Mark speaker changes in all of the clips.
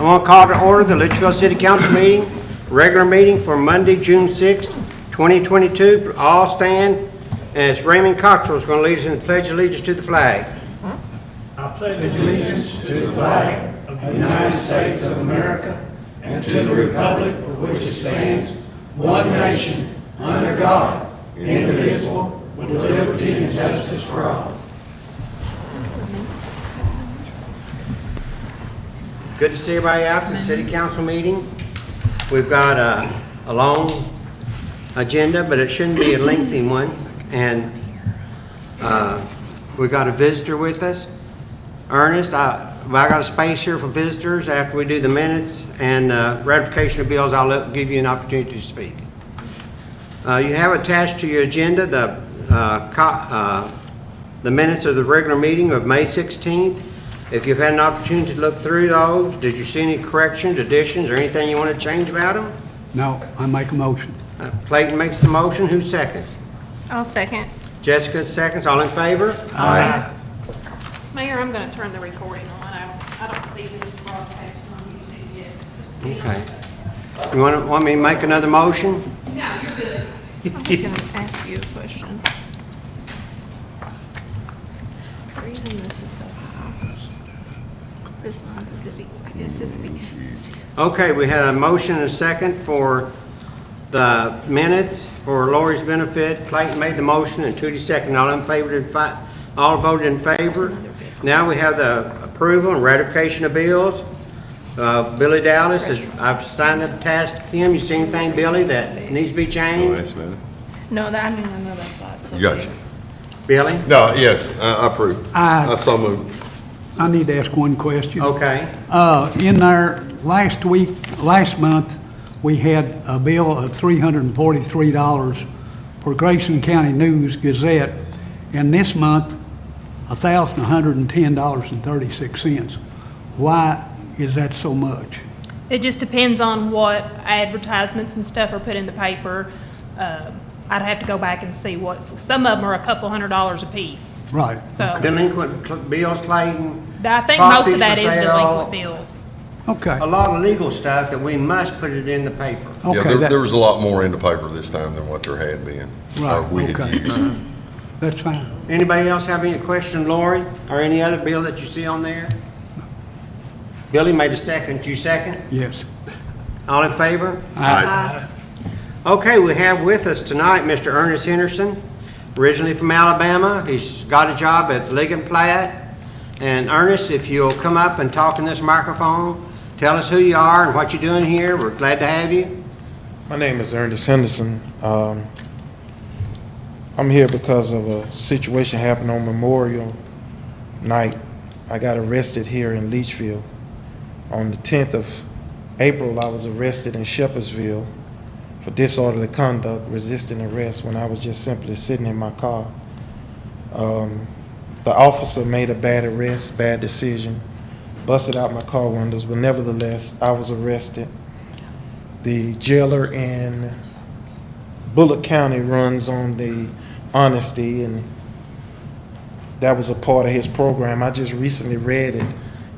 Speaker 1: I want to call to order the Leitchfield City Council meeting, regular meeting for Monday, June 6th, 2022. All stand, and it's Raymond Cottrell is going to lead us in the Pledge of Allegiance to the flag.
Speaker 2: I pledge allegiance to the flag of the United States of America and to the republic for which it stands, one nation, under God, indivisible, with liberty and justice for all.
Speaker 1: Good to see everybody out to the City Council meeting. We've got a long agenda, but it shouldn't be a lengthy one. And we got a visitor with us. Ernest, I got a space here for visitors after we do the minutes and ratification of bills. I'll give you an opportunity to speak. You have attached to your agenda the minutes of the regular meeting of May 16th. If you've had an opportunity to look through those, did you see any corrections, additions, or anything you want to change about them?
Speaker 3: No, I make a motion.
Speaker 1: Clayton makes the motion. Who seconds?
Speaker 4: I'll second.
Speaker 1: Jessica seconds. All in favor?
Speaker 3: Aye.
Speaker 4: Mayor, I'm going to turn the recording on. I don't see who's broadcasting on YouTube yet. Just be
Speaker 1: Okay.
Speaker 4: honest.
Speaker 1: You want me to make another motion?
Speaker 4: No, you're good. I'm just going to ask you a question. The reason this is so high this month is I guess it's because
Speaker 1: Okay, we had a motion and a second for the minutes for Lori's benefit. Clayton made the motion and Tootie seconded. All voted in favor. Now we have the approval and ratification of bills. Billy Dallas, I've signed the task to him. You see anything, Billy, that needs to be changed?
Speaker 4: no, that I know that's why it's so
Speaker 5: Gotcha.
Speaker 4: big.
Speaker 1: Billy?
Speaker 5: No, yes, I approve. I so moved.
Speaker 3: I need to ask one question.
Speaker 1: Okay.
Speaker 3: In our last month, we had a bill of $343 for Grayson County News Gazette, and this month, $1,110.36. Why is that so much?
Speaker 6: It just depends on what advertisements and stuff are put in the paper. I'd have to go back and see some of them are a couple $100 a piece.
Speaker 3: Right.
Speaker 6: So
Speaker 1: Delinquent bills, Clayton.
Speaker 6: I think most of that
Speaker 1: properties
Speaker 6: is
Speaker 1: for sale,
Speaker 6: delinquent bills.
Speaker 3: Okay.
Speaker 1: A lot of legal stuff that we must put it in the paper.
Speaker 3: Okay.
Speaker 5: Yeah, there was a lot more in the paper this time than what there had been.
Speaker 3: Right,
Speaker 5: or we had
Speaker 3: okay.
Speaker 5: used.
Speaker 3: That's fine.
Speaker 1: Anybody else have any question, Lori, or any other bill that you see on there? Billy made a second. You second?
Speaker 3: Yes.
Speaker 1: All in favor?
Speaker 3: Aye.
Speaker 1: Okay, we have with us tonight Mr. Ernest Henderson, originally from Alabama. He's got a job at Ligon Platt. And Ernest, if you'll come up and talk in this microphone, tell us who you are and what you're doing here. We're glad to have you.
Speaker 7: My name is Ernest Henderson. I'm here because of a situation happened on Memorial Night. I got arrested here in Leitchfield. On the 10th of April, I was arrested in Shepherdsville for disorderly conduct, resisting arrest, when I was just simply sitting in my car. The officer made a bad arrest, bad decision, busted out my car windows, but nevertheless, I was arrested. The jailer in Bullock County runs on the honesty, and that was a part of his program. I just recently read it,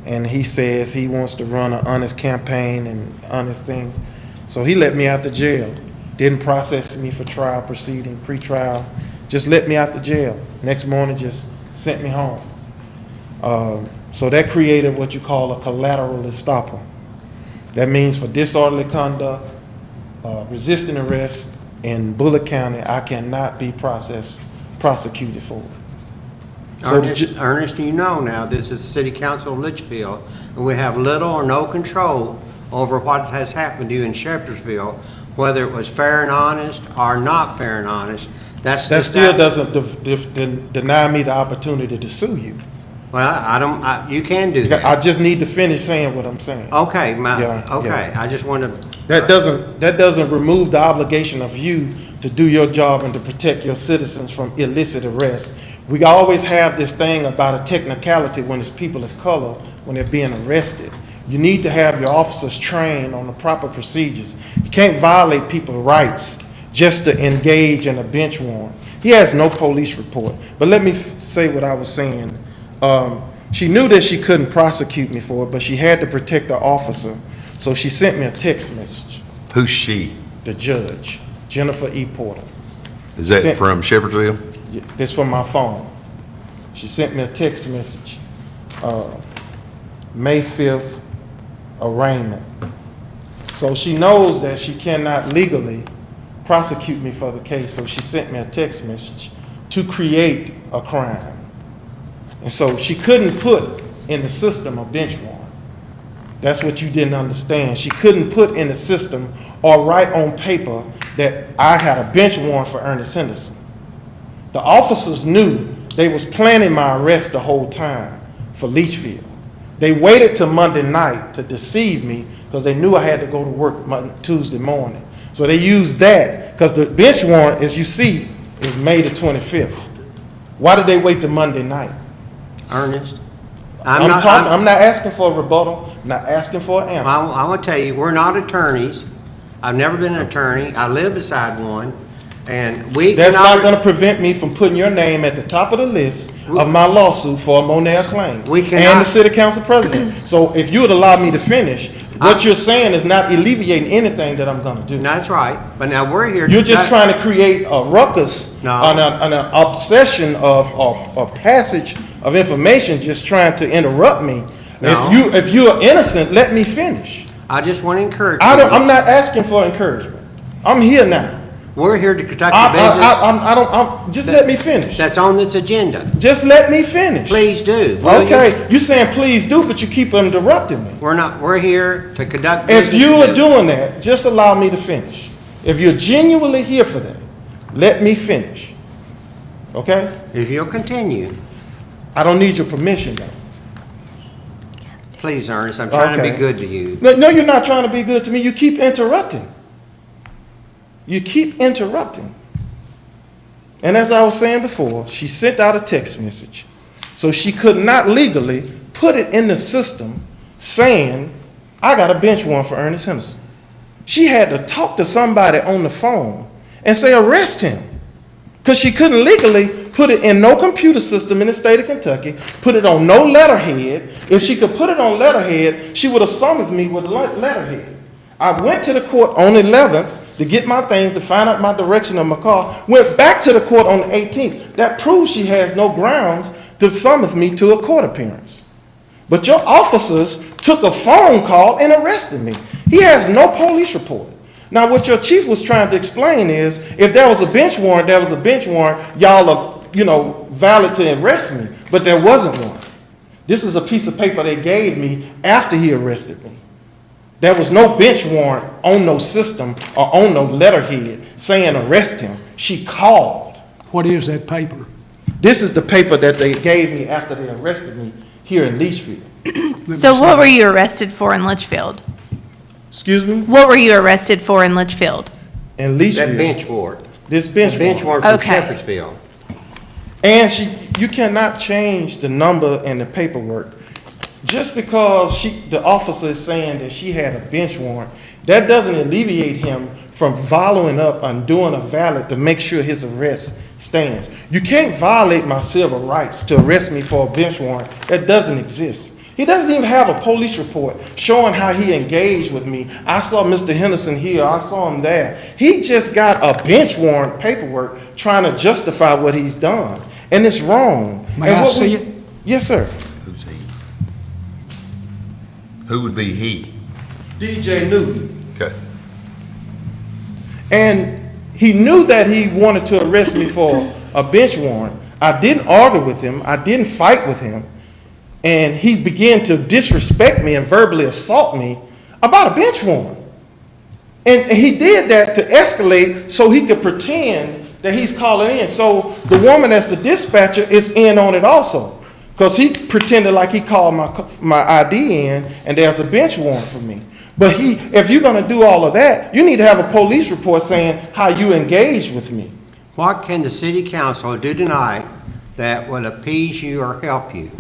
Speaker 7: and he says he wants to run an honest campaign and honest things. So he let me out the jail. Didn't process me for trial proceeding, pre-trial, just let me out the jail. Next morning, just sent me home. So that created what you call a collateral estoppel. That means for disorderly conduct, resisting arrest in Bullock County, I cannot be prosecuted for it. So
Speaker 1: Ernest, you know now this is the City Council of Litchfield, and we have little or no control over what has happened to you in Shepherdsville, whether it was fair and honest or not fair and honest. That
Speaker 7: still doesn't deny me the opportunity to sue you.
Speaker 1: Well, you can do that.
Speaker 7: I just need to finish saying what I'm saying.
Speaker 1: Okay,
Speaker 7: Yeah.
Speaker 1: I just want to.
Speaker 7: That doesn't remove the obligation of you to do your job and to protect your citizens from illicit arrest. We always have this thing about a technicality when it's people of color, when they're being arrested. You need to have your officers trained on the proper procedures. You can't violate people's rights just to engage in a bench warrant. He has no police report. But let me say what I was saying. She knew that she couldn't prosecute me for it, but she had to protect the officer. So she sent me a text message,
Speaker 5: Who's she?
Speaker 7: the judge, Jennifer E. Porter.
Speaker 5: Is that
Speaker 7: Sent-
Speaker 5: from Shepherdsville?
Speaker 7: This from my phone. She sent me a text message, May 5th, arraignment. So she knows that she cannot legally prosecute me for the case, so she sent me a text message to create a crime. And so she couldn't put in the system a bench warrant. That's what you didn't understand. She couldn't put in the system or write on paper that I had a bench warrant for Ernest Henderson. The officers knew they was planning my arrest the whole time for Leitchfield. They waited till Monday night to deceive me because they knew I had to go to work Tuesday morning. So they used that because the bench warrant, as you see, is May the 25th. Why did they wait till Monday night?
Speaker 1: Ernest?
Speaker 7: I'm not asking for a rebuttal, I'm not asking for an answer.
Speaker 1: I want to tell you, we're not attorneys. I've never been an attorney. I live beside one, and we
Speaker 7: That's not
Speaker 1: cannot.
Speaker 7: gonna prevent me from putting your name at the top of the list of my lawsuit for a Monell claim.
Speaker 1: We
Speaker 7: And
Speaker 1: cannot-
Speaker 7: the city council president. So if you would allow me to finish, what you're saying is not alleviating anything that I'm gonna do.
Speaker 1: That's right, but now we're here.
Speaker 7: You're just trying to create a ruckus
Speaker 1: No.
Speaker 7: on an obsession of a passage of information, just trying to interrupt me.
Speaker 1: No.
Speaker 7: If you are innocent, let me finish.
Speaker 1: I just want to encourage you.
Speaker 7: I'm not asking for encouragement. I'm here now.
Speaker 1: We're here to conduct the business
Speaker 7: Just let me finish.
Speaker 1: that's on this agenda.
Speaker 7: Just let me finish.
Speaker 1: Please do. will you?
Speaker 7: Okay, you're saying please do, but you keep interrupting me.
Speaker 1: We're here to conduct business.
Speaker 7: If you are doing that, just allow me to finish. If you're genuinely here for that, let me finish. Okay?
Speaker 1: If you'll continue,
Speaker 7: I don't need your permission though.
Speaker 1: please, Ernest, I'm trying to be
Speaker 7: Okay.
Speaker 1: good to you.
Speaker 7: No, you're not trying to be good to me. You keep interrupting. You keep interrupting. And as I was saying before, she sent out a text message. So she could not legally put it in the system saying, I got a bench warrant for Ernest Henderson. She had to talk to somebody on the phone and say, arrest him. Because she couldn't legally put it in no computer system in the state of Kentucky, put it on no letterhead. If she could put it on letterhead, she would have summoned me with a letterhead. I went to the court on the 11th to get my things, to find out my direction of my car, went back to the court on the 18th. That proves she has no grounds to summon me to a court appearance. But your officers took a phone call and arrested me. He has no police report. Now, what your chief was trying to explain is, if there was a bench warrant, there was a bench warrant, y'all are, valid to arrest me. But there wasn't one. This is a piece of paper they gave me after he arrested me. There was no bench warrant on no system or on no letterhead saying arrest him. She called.
Speaker 3: What is that paper?
Speaker 7: This is the paper that they gave me after they arrested me here in Leitchfield.
Speaker 8: So what were you arrested for in Litchfield?
Speaker 7: Excuse me?
Speaker 8: What were you arrested for in Litchfield?
Speaker 7: In
Speaker 1: That
Speaker 7: Leitchfield.
Speaker 1: bench warrant.
Speaker 7: This bench
Speaker 1: The bench
Speaker 7: warrant.
Speaker 1: warrant from
Speaker 8: Okay.
Speaker 1: Shepherdsville.
Speaker 7: And you cannot change the number in the paperwork. Just because the officer is saying that she had a bench warrant, that doesn't alleviate him from following up on doing a valid to make sure his arrest stands. You can't violate my civil rights to arrest me for a bench warrant. That doesn't exist. He doesn't even have a police report showing how he engaged with me. I saw Mr. Henderson here, I saw him there. He just got a bench warrant paperwork trying to justify what he's done. And it's wrong.
Speaker 3: May
Speaker 7: And
Speaker 3: I
Speaker 7: what
Speaker 3: see it?
Speaker 7: Yes, sir.
Speaker 5: Who's he? Who would be he?
Speaker 7: DJ Newton.
Speaker 5: Okay.
Speaker 7: And he knew that he wanted to arrest me for a bench warrant. I didn't argue with him. I didn't fight with him. And he began to disrespect me and verbally assault me about a bench warrant. And he did that to escalate so he could pretend that he's calling in. So the woman that's the dispatcher is in on it also. Because he pretended like he called my ID in and there's a bench warrant for me. But if you're going to do all of that, you need to have a police report saying how you engaged with me.
Speaker 1: What can the city council do tonight that will appease you or help you?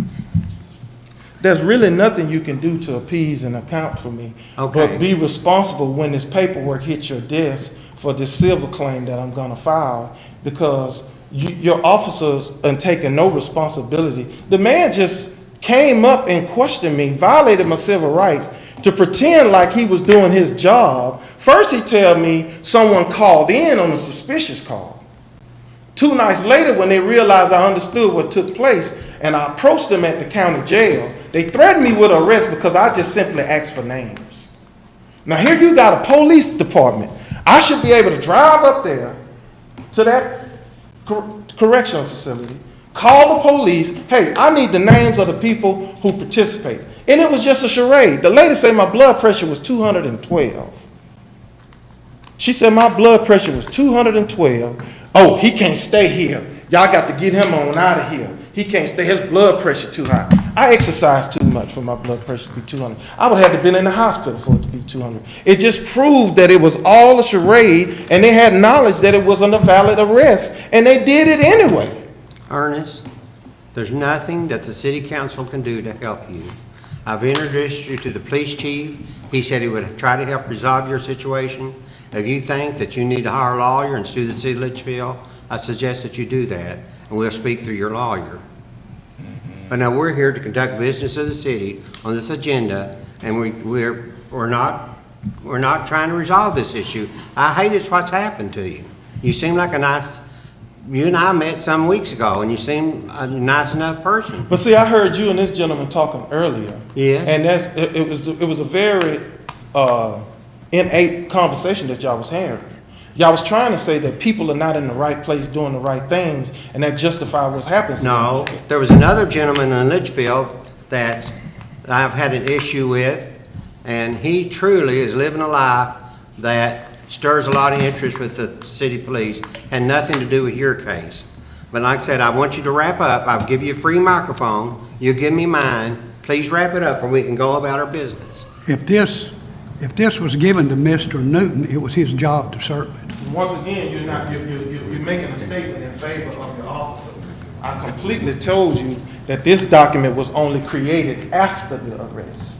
Speaker 7: There's really nothing you can do to appease and account for me.
Speaker 1: Okay.
Speaker 7: But be responsible when this paperwork hits your desk for this civil claim that I'm going to file, because your officers are taking no responsibility. The man just came up and questioned me, violated my civil rights, to pretend like he was doing his job. First he tell me someone called in on a suspicious call. 2 nights later, when they realized I understood what took place and I approached them at the county jail, they threatened me with arrest because I just simply asked for names. Now here you got a police department. I should be able to drive up there to that correctional facility, call the police, hey, I need the names of the people who participated. And it was just a charade. The lady said my blood pressure was 212. She said my blood pressure was 212. Oh, he can't stay here. Y'all got to get him on out of here. He can't stay, his blood pressure too high. I exercise too much for my blood pressure to be 200. I would have to been in the hospital for it to be 200. It just proved that it was all a charade, and they had knowledge that it wasn't a valid arrest, and they did it anyway.
Speaker 1: Ernest, there's nothing that the city council can do to help you. I've introduced you to the police chief. He said he would try to help resolve your situation. If you think that you need to hire a lawyer and sue the city of Leitchfield, I suggest that you do that, and we'll speak through your lawyer. But now we're here to conduct business of the city on this agenda, and we're not trying to resolve this issue. I hate it's what's happened to you. You seem like you and I met some weeks ago, and you seem a nice enough person.
Speaker 7: But see, I heard you and this gentleman talking earlier.
Speaker 1: Yes.
Speaker 7: And it was a very innate conversation that y'all was having. Y'all was trying to say that people are not in the right place doing the right things, and that justify what's happening.
Speaker 1: No, there was another gentleman in Leitchfield that I've had an issue with, and he truly is living a life that stirs a lot of interest with the city police, had nothing to do with your case. But like I said, I want you to wrap up. I'll give you a free microphone. You give me mine. Please wrap it up, or we can go about our business.
Speaker 3: If this was given to Mr. Newton, it was his job to serve it.
Speaker 7: Once again, you're making a statement in favor of your officer. I completely told you that this document was only created after the arrest.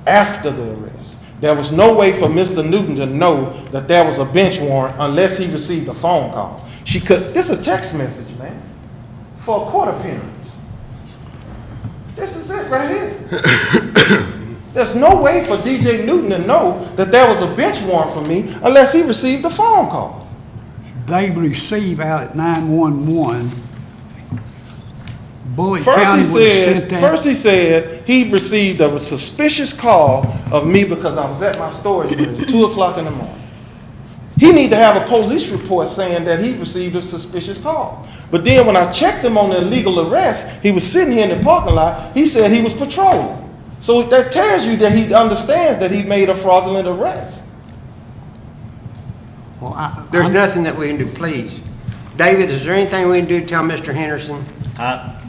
Speaker 7: After the arrest. There was no way for Mr. Newton to know that there was a bench warrant unless he received a phone call. This is a text message, man, for a court appearance. This is it right here. There's no way for DJ Newton to know that there was a bench warrant for me unless he received a phone call.
Speaker 3: They receive out at 911. Bullitt County would have sent that.
Speaker 7: First he said he received a suspicious call of me because I was at my storage unit at 2 o'clock in the morning. He need to have a police report saying that he received a suspicious call. But then when I checked him on the illegal arrest, he was sitting here in the parking lot, he said he was patrolling. So that tells you that he understands that he made a fraudulent arrest.
Speaker 3: Well,
Speaker 1: There's nothing that we can do, please. David, is there anything we can do to tell Mr. Henderson?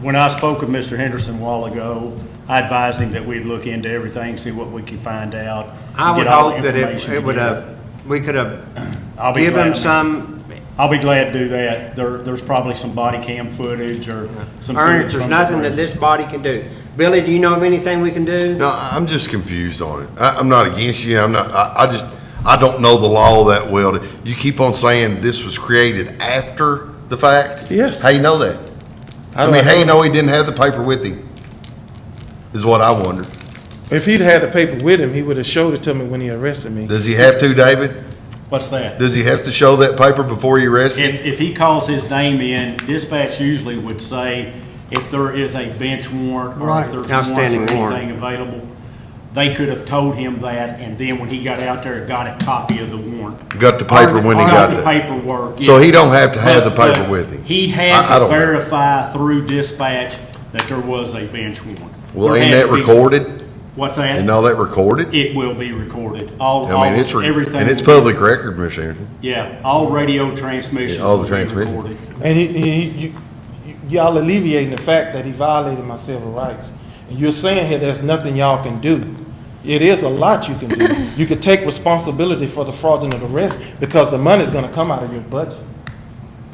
Speaker 2: When I spoke with Mr. Henderson a while ago, I advised him that we'd look into everything, see what we could find out.
Speaker 1: I would
Speaker 2: get all the
Speaker 1: hope that
Speaker 2: information
Speaker 1: it would
Speaker 2: together.
Speaker 1: have, we could have
Speaker 2: I'll be
Speaker 1: given him
Speaker 2: glad.
Speaker 1: some.
Speaker 2: I'll be glad to do that. There's probably some body cam footage or some.
Speaker 1: Ernest,
Speaker 2: footage
Speaker 1: there's
Speaker 2: from
Speaker 1: nothing
Speaker 2: the
Speaker 1: that this body can do. Billy, do you know of anything we can do?
Speaker 5: No, I'm just confused on it. I'm not against you. I don't know the law that well. You keep on saying this was created after the fact?
Speaker 7: Yes.
Speaker 5: How you know that? I mean, how you know he didn't have the paper with him? Is what I wonder.
Speaker 7: If he'd had the paper with him, he would have showed it to me when he arrested me.
Speaker 5: Does he have to, David?
Speaker 2: What's that?
Speaker 5: Does he have to show that paper before he arrests him?
Speaker 2: If he calls his name in, dispatch usually would say if there is a bench warrant or
Speaker 3: Right.
Speaker 2: if there's
Speaker 1: Outstanding
Speaker 2: warrants or
Speaker 1: warrant.
Speaker 2: anything available. They could have told him that, and then when he got out there, got a copy of the warrant.
Speaker 5: Got the paper when he got
Speaker 2: the
Speaker 5: there.
Speaker 2: paperwork.
Speaker 5: So
Speaker 2: yeah.
Speaker 5: he don't have to have the
Speaker 2: But
Speaker 5: paper with him?
Speaker 2: He
Speaker 5: I
Speaker 2: had to
Speaker 5: don't know.
Speaker 2: verify through dispatch that there was a bench warrant.
Speaker 5: Well,
Speaker 2: There
Speaker 5: ain't
Speaker 2: had
Speaker 5: that
Speaker 2: to be-
Speaker 5: recorded?
Speaker 2: What's that?
Speaker 5: Ain't all that recorded?
Speaker 2: It will be recorded.
Speaker 5: I mean,
Speaker 2: Everything.
Speaker 5: and it's
Speaker 2: will be-
Speaker 5: public record, Mr. Henderson.
Speaker 2: Yeah, all radio transmissions
Speaker 5: Yeah, all the
Speaker 2: will be
Speaker 5: transmission.
Speaker 2: recorded.
Speaker 7: And y'all alleviating the fact that he violated my civil rights. And you're saying here there's nothing y'all can do. It is a lot you can do. You can take responsibility for the fraudulent arrest because the money's gonna come out of your budget.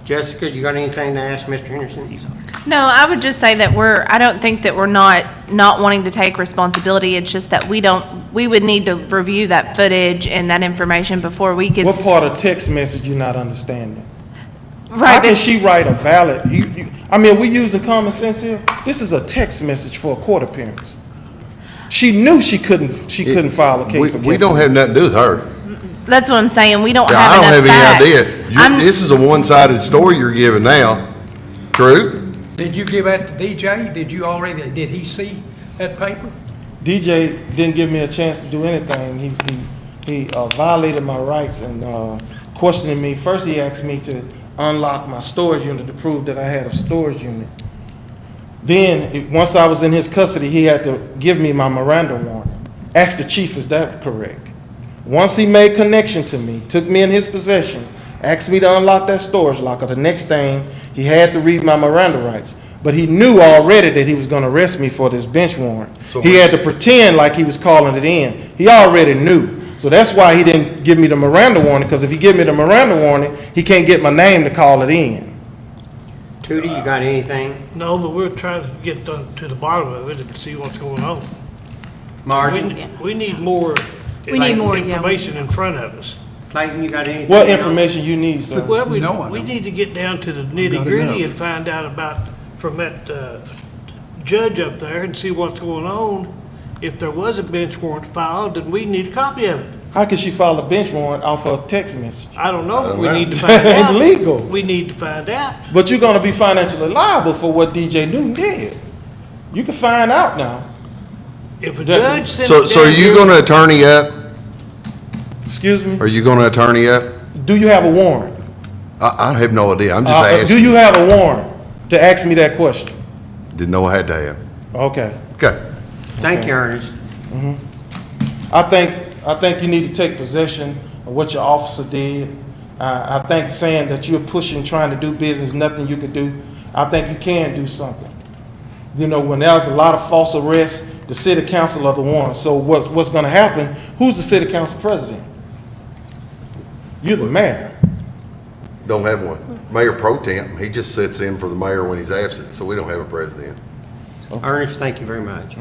Speaker 1: Jessica, you got anything to ask Mr. Henderson?
Speaker 8: No, I would just say that I don't think that we're not wanting to take responsibility. It's just that we would need to review that footage and that information before we could.
Speaker 7: What part of text message you not understanding? How can
Speaker 8: but
Speaker 7: she write a valid, I mean, are we using common sense here? This is a text message for a court appearance. She knew she couldn't file a case against
Speaker 5: We don't
Speaker 7: me.
Speaker 5: have nothing to do with her.
Speaker 8: that's what I'm saying, we don't
Speaker 5: Yeah,
Speaker 8: have
Speaker 5: I don't
Speaker 8: enough
Speaker 5: have any
Speaker 8: facts.
Speaker 5: idea. This is a one-sided story you're giving now. True?
Speaker 3: Did you give that to DJ? Did he see that paper?
Speaker 7: DJ didn't give me a chance to do anything. He violated my rights and questioning me. First, he asked me to unlock my storage unit to prove that I had a storage unit. Then, once I was in his custody, he had to give me my Miranda warning. Asked the chief, is that correct? Once he made connection to me, took me in his possession, asked me to unlock that storage locker, the next thing, he had to read my Miranda rights. But he knew already that he was going to arrest me for this bench warrant.
Speaker 5: So
Speaker 7: He had to pretend like he was calling it in. He already knew. So that's why he didn't give me the Miranda warning, because if he give me the Miranda warning, he can't get my name to call it in.
Speaker 1: Tootie, you got anything?
Speaker 2: No, but we're trying to get to the bottom of it and see what's going on.
Speaker 1: Margin?
Speaker 2: We need more.
Speaker 9: We need more, yeah.
Speaker 2: Information in front of us.
Speaker 1: Clayton, you got anything?
Speaker 7: What
Speaker 1: else?
Speaker 7: information you need, sir?
Speaker 2: Well,
Speaker 3: No, I
Speaker 2: we
Speaker 3: don't.
Speaker 2: need to get down to the nitty
Speaker 3: enough.
Speaker 2: gritty and find out about, from that judge up there and see what's going on. If there was a bench warrant filed, then we need a copy of it.
Speaker 7: How can she file a bench warrant off of a text message?
Speaker 2: I don't know, but we
Speaker 5: know.
Speaker 2: need to find out.
Speaker 7: Illegal.
Speaker 2: We need to find out.
Speaker 7: But you're gonna be financially liable for what DJ Newton did. You can find out now.
Speaker 2: If a
Speaker 7: That-
Speaker 2: judge sent
Speaker 5: So
Speaker 2: it
Speaker 5: are
Speaker 2: down
Speaker 5: you
Speaker 2: here-
Speaker 5: gonna attorney up?
Speaker 7: Excuse me?
Speaker 5: Are you gonna attorney up?
Speaker 7: Do you have a warrant?
Speaker 5: I have no idea. I'm just
Speaker 7: Do
Speaker 5: asking.
Speaker 7: you have a warrant to ask me that question?
Speaker 5: Didn't know I had to have.
Speaker 7: Okay.
Speaker 5: Okay.
Speaker 1: Thank you, Ernest.
Speaker 7: I think you need to take possession of what your officer did. I think saying that you're pushing, trying to do business, nothing you can do. I think you can do something. You know, when there's a lot of false arrests, the city council are the ones. So what's gonna happen, who's the city council president? You're the mayor.
Speaker 5: Don't have one. Mayor pro tem, he just sits in for the mayor when he's absent, so we don't have a president.
Speaker 1: Ernest, thank you very much.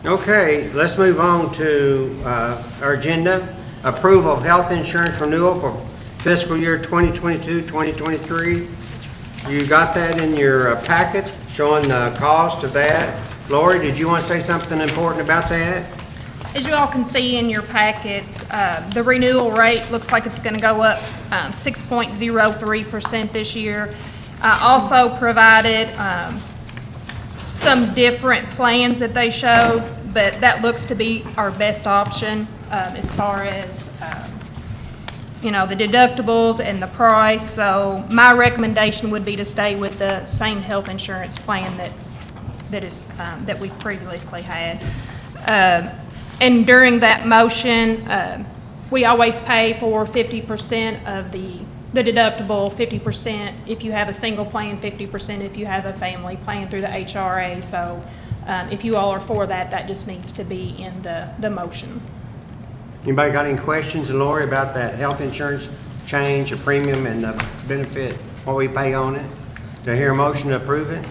Speaker 1: Okay, let's move on to our agenda. Approval of health insurance renewal for fiscal year 2022-2023. You got that in your packet, showing the cost of that. Lori, did you want to say something important about that?
Speaker 6: As you all can see in your packets, the renewal rate looks like it's going to go up 6.03% this year. I also provided some different plans that they showed, but that looks to be our best option as far as, you know, the deductibles and the price. So my recommendation would be to stay with the same health insurance plan that we previously had. And during that motion, we always pay for 50% of the deductible, 50% if you have a single plan, 50% if you have a family plan through the HRA. So if you all are for that, that just needs to be in the motion.
Speaker 1: Anybody got any questions, Lori, about that health insurance change, the premium and the benefit, what we pay on it? Do I hear a motion to approve it?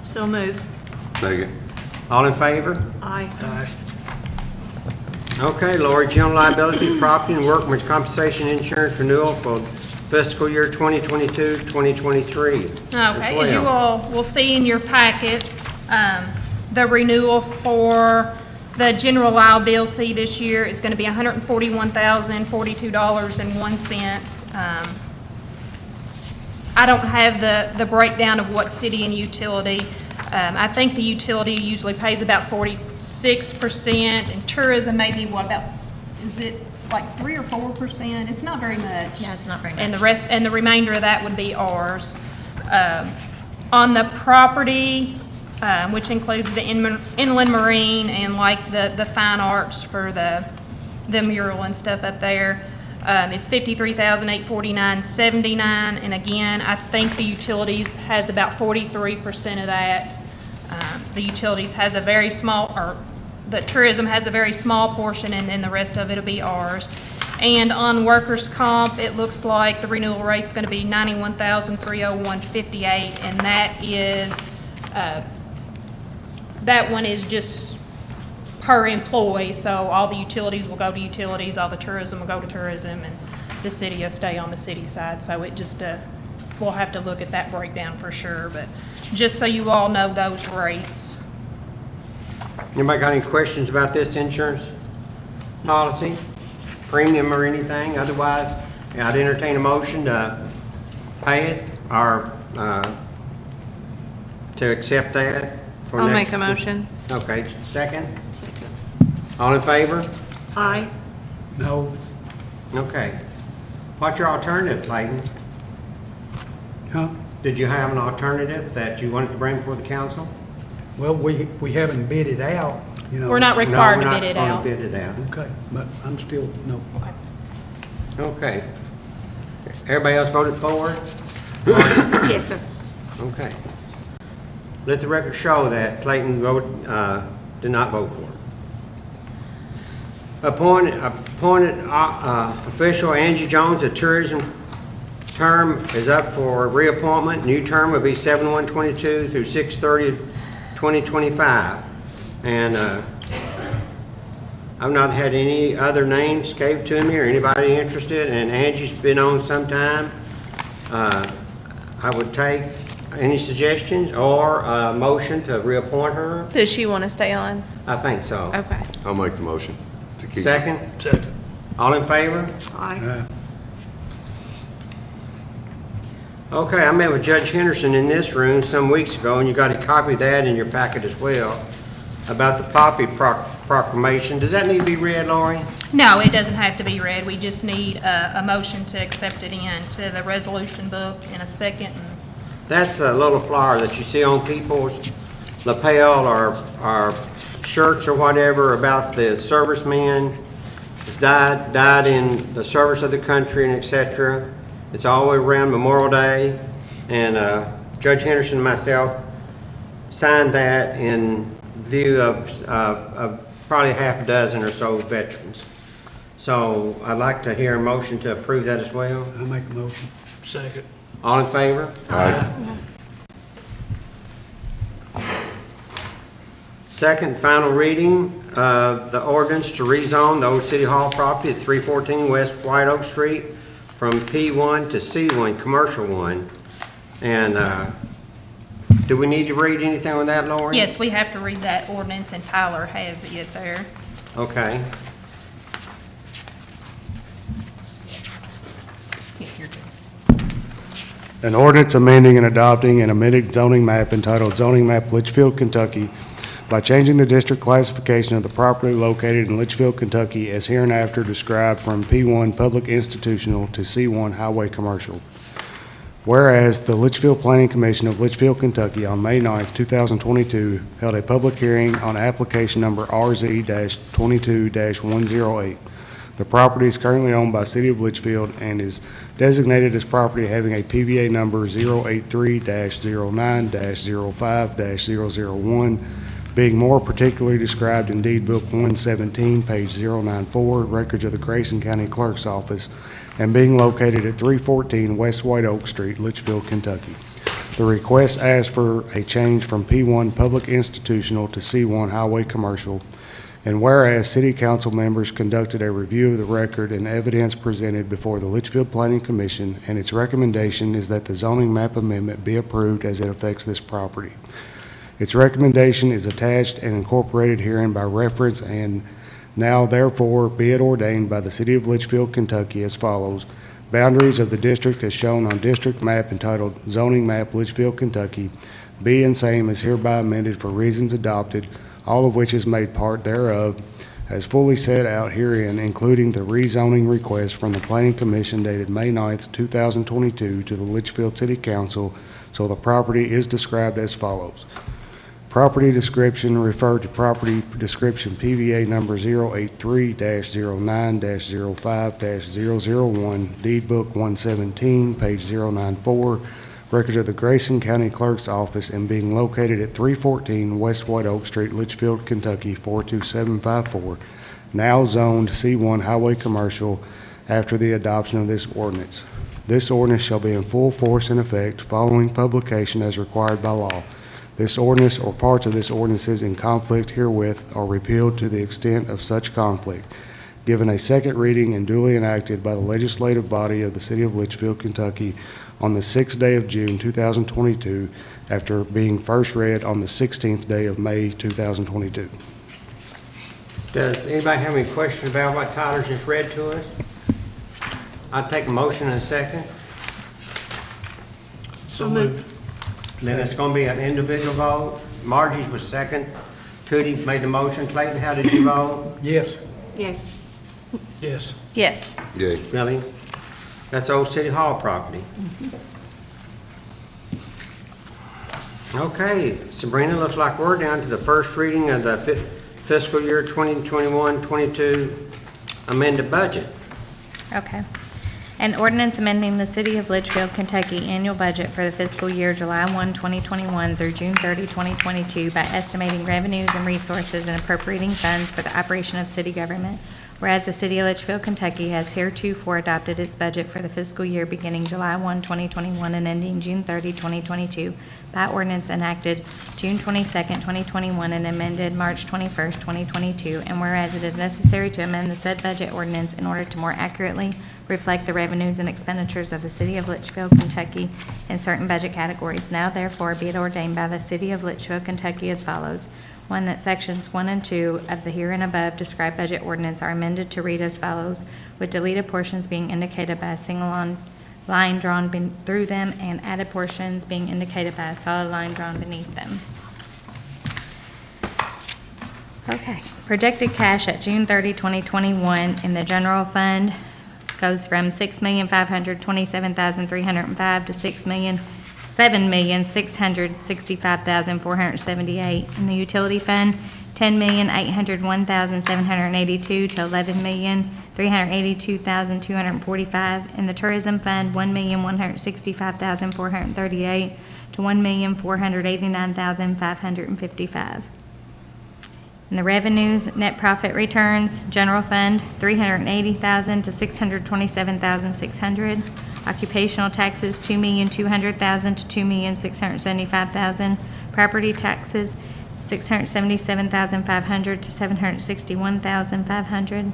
Speaker 9: So move.
Speaker 5: Second.
Speaker 1: All in favor?
Speaker 9: Aye.
Speaker 1: Okay, Lori, general liability, property, and workman's compensation insurance renewal for fiscal year 2022-2023.
Speaker 6: Okay, as you all will see in your packets, the renewal for the general liability this year is going to be $141,042.01. I don't have the breakdown of what city and utility. I think the utility usually pays about 46%, and tourism maybe is it like 3 or 4%? It's not very much.
Speaker 8: Yeah, it's not very
Speaker 6: And
Speaker 8: much.
Speaker 6: the remainder of that would be ours. On the property, which includes the inland marine and like the fine arts for the mural and stuff up there, it's $53,849.79, and again, I think the utilities has about 43% of that. The utilities has a very small, or the tourism has a very small portion, and then the rest of it'll be ours. And on workers' comp, it looks like the renewal rate's going to be $91,301.58, and that is, that one is just per employee, so all the utilities will go to utilities, all the tourism will go to tourism, and the city will stay on the city side, so it just, we'll have to look at that breakdown for sure, but just so you all know those rates.
Speaker 1: Anybody got any questions about this insurance policy, premium or anything? Otherwise, I'd entertain a motion to pay it or to accept that for
Speaker 8: I'll
Speaker 1: next.
Speaker 8: make a motion.
Speaker 1: Okay, second? All in favor?
Speaker 9: Aye.
Speaker 3: No,
Speaker 1: Okay. What's your alternative, Clayton?
Speaker 3: huh?
Speaker 1: Did you have an alternative that you wanted to bring before the council?
Speaker 3: Well, we haven't bid it out, you know.
Speaker 6: We're not
Speaker 1: No,
Speaker 6: required
Speaker 1: we're
Speaker 6: to
Speaker 1: not
Speaker 6: bid it
Speaker 1: gonna
Speaker 6: out.
Speaker 1: bid it out.
Speaker 3: Okay, but I'm still, no.
Speaker 1: Okay. Everybody else voted for it?
Speaker 9: Yes, sir.
Speaker 1: Okay. Let the record show that Clayton did not vote for it. Appointed official Angie Jones, the tourism term is up for reappointment. New term will be 7/1/22 through 6/30/2025. And I've not had any other names gave to me or anybody interested, and Angie's been on some time. I would take any suggestions or a motion to reappoint her.
Speaker 8: Does she want to stay on?
Speaker 1: I think so.
Speaker 8: Okay.
Speaker 5: I'll make the motion to keep.
Speaker 1: Second?
Speaker 3: Second.
Speaker 1: All in favor?
Speaker 9: Aye.
Speaker 1: Okay, I met with Judge Henderson in this room some weeks ago, and you got a copy of that in your packet as well, about the poppy proclamation. Does that need to be read, Lori?
Speaker 6: No, it doesn't have to be read. We just need a motion to accept it into the resolution book in a second.
Speaker 1: That's a little flower that you see on people's lapel or shirts or whatever about the serviceman that's died in the service of the country and et cetera. It's all the way around Memorial Day, and Judge Henderson and myself signed that in view of probably half a dozen or so veterans. So I'd like to hear a motion to approve that as well.
Speaker 3: I'll make a motion. Second.
Speaker 1: All in favor?
Speaker 5: Aye.
Speaker 1: Second and final reading of the ordinance to rezone the old City Hall property at 314 West White Oak Street from P1 to C1, Commercial 1. And do we need to read anything on that, Lori?
Speaker 6: Yes, we have to read that ordinance, and Tyler has it there.
Speaker 1: Okay.
Speaker 6: Yeah, you're good.
Speaker 10: An ordinance amending and adopting an amended zoning map entitled Zoning Map Leitchfield, Kentucky by changing the district classification of the property located in Leitchfield, Kentucky as hereinafter described from P1 Public Institutional to C1 Highway Commercial. Whereas the Leitchfield Planning Commission of Leitchfield, Kentucky on May 9th, 2022 held a public hearing on application number RZ-22-108. The property is currently owned by City of Leitchfield and is designated as property having a PVA number 083-09-05-001, being more particularly described in Deed Book 117, page 094, Records of the Grayson County Clerk's Office, and being located at 314 West White Oak Street, Leitchfield, Kentucky. The request asks for a change from P1 Public Institutional to C1 Highway Commercial, and whereas City Council members conducted a review of the record and evidence presented before the Leitchfield Planning Commission, and its recommendation is that the zoning map amendment be approved as it affects this property. Its recommendation is attached and incorporated herein by reference, and now therefore be it ordained by the City of Leitchfield, Kentucky as follows. Boundaries of the district as shown on district map entitled Zoning Map Leitchfield, Kentucky, be and same is hereby amended for reasons adopted, all of which is made part thereof, as fully set out herein, including the rezoning request from the Planning Commission dated May 9th, 2022 to the Leitchfield City Council, so the property is described as follows. Property description, refer to property description PVA number 083-09-05-001, Deed Book 117, page 094, Records of the Grayson County Clerk's Office, and being located at 314 West White Oak Street, Litchfield, Kentucky 42754, now zoned C1 Highway Commercial after the adoption of this ordinance. This ordinance shall be in full force and effect following publication as required by law. This ordinance or parts of this ordinance in conflict herewith are repealed to the extent of such conflict. given a second reading and duly enacted by the legislative body of the city of Leitchfield, Kentucky on the 6th day of June 2022, after being first read on the 16th day of May 2022.
Speaker 1: Does anybody have any questions about what Tyler just read to us? I'll take a motion in a second.
Speaker 2: So moved.
Speaker 1: Then it's gonna be an individual vote. Margie's was second. Tootie made the motion. Clayton, how did you vote?
Speaker 3: Yes.
Speaker 9: Yes.
Speaker 2: Yes.
Speaker 8: Yes.
Speaker 5: Yay.
Speaker 1: Billy? That's Old City Hall property. Okay, Sabrina, looks like we're down to the first reading of the fiscal year 2021-22 amended budget.
Speaker 11: Okay. An ordinance amending the City of Leitchfield, Kentucky annual budget for the fiscal year July 1, 2021 through June 30, 2022 by estimating revenues and resources and appropriating funds for the operation of city government. Whereas the City of Leitchfield, Kentucky has heretofore adopted its budget for the fiscal year beginning July 1, 2021 and ending June 30, 2022 by ordinance enacted June 22, 2021 and amended March 21, 2022. And whereas it is necessary to amend the said budget ordinance in order to more accurately reflect the revenues and expenditures of the City of Leitchfield, Kentucky in certain budget categories. Now therefore be it ordained by the City of Leitchfield, Kentucky as follows. 1, that sections 1 and 2 of the here and above described budget ordinance are amended to read as follows, with deleted portions being indicated by a single line drawn through them and added portions being indicated by a solid line drawn beneath them. Okay. Projected cash at June 30, 2021 in the general fund goes from $6,527,305 to $7,665,478. In the utility fund, $10,801,782 to $11,382,245. In the tourism fund, $1,165,438 to $1,489,555. In the revenues, net profit returns, general fund, $380,000 to $627,600. Occupational taxes, $2,200,000 to $2,675,000. Property taxes, $677,500 to $761,500.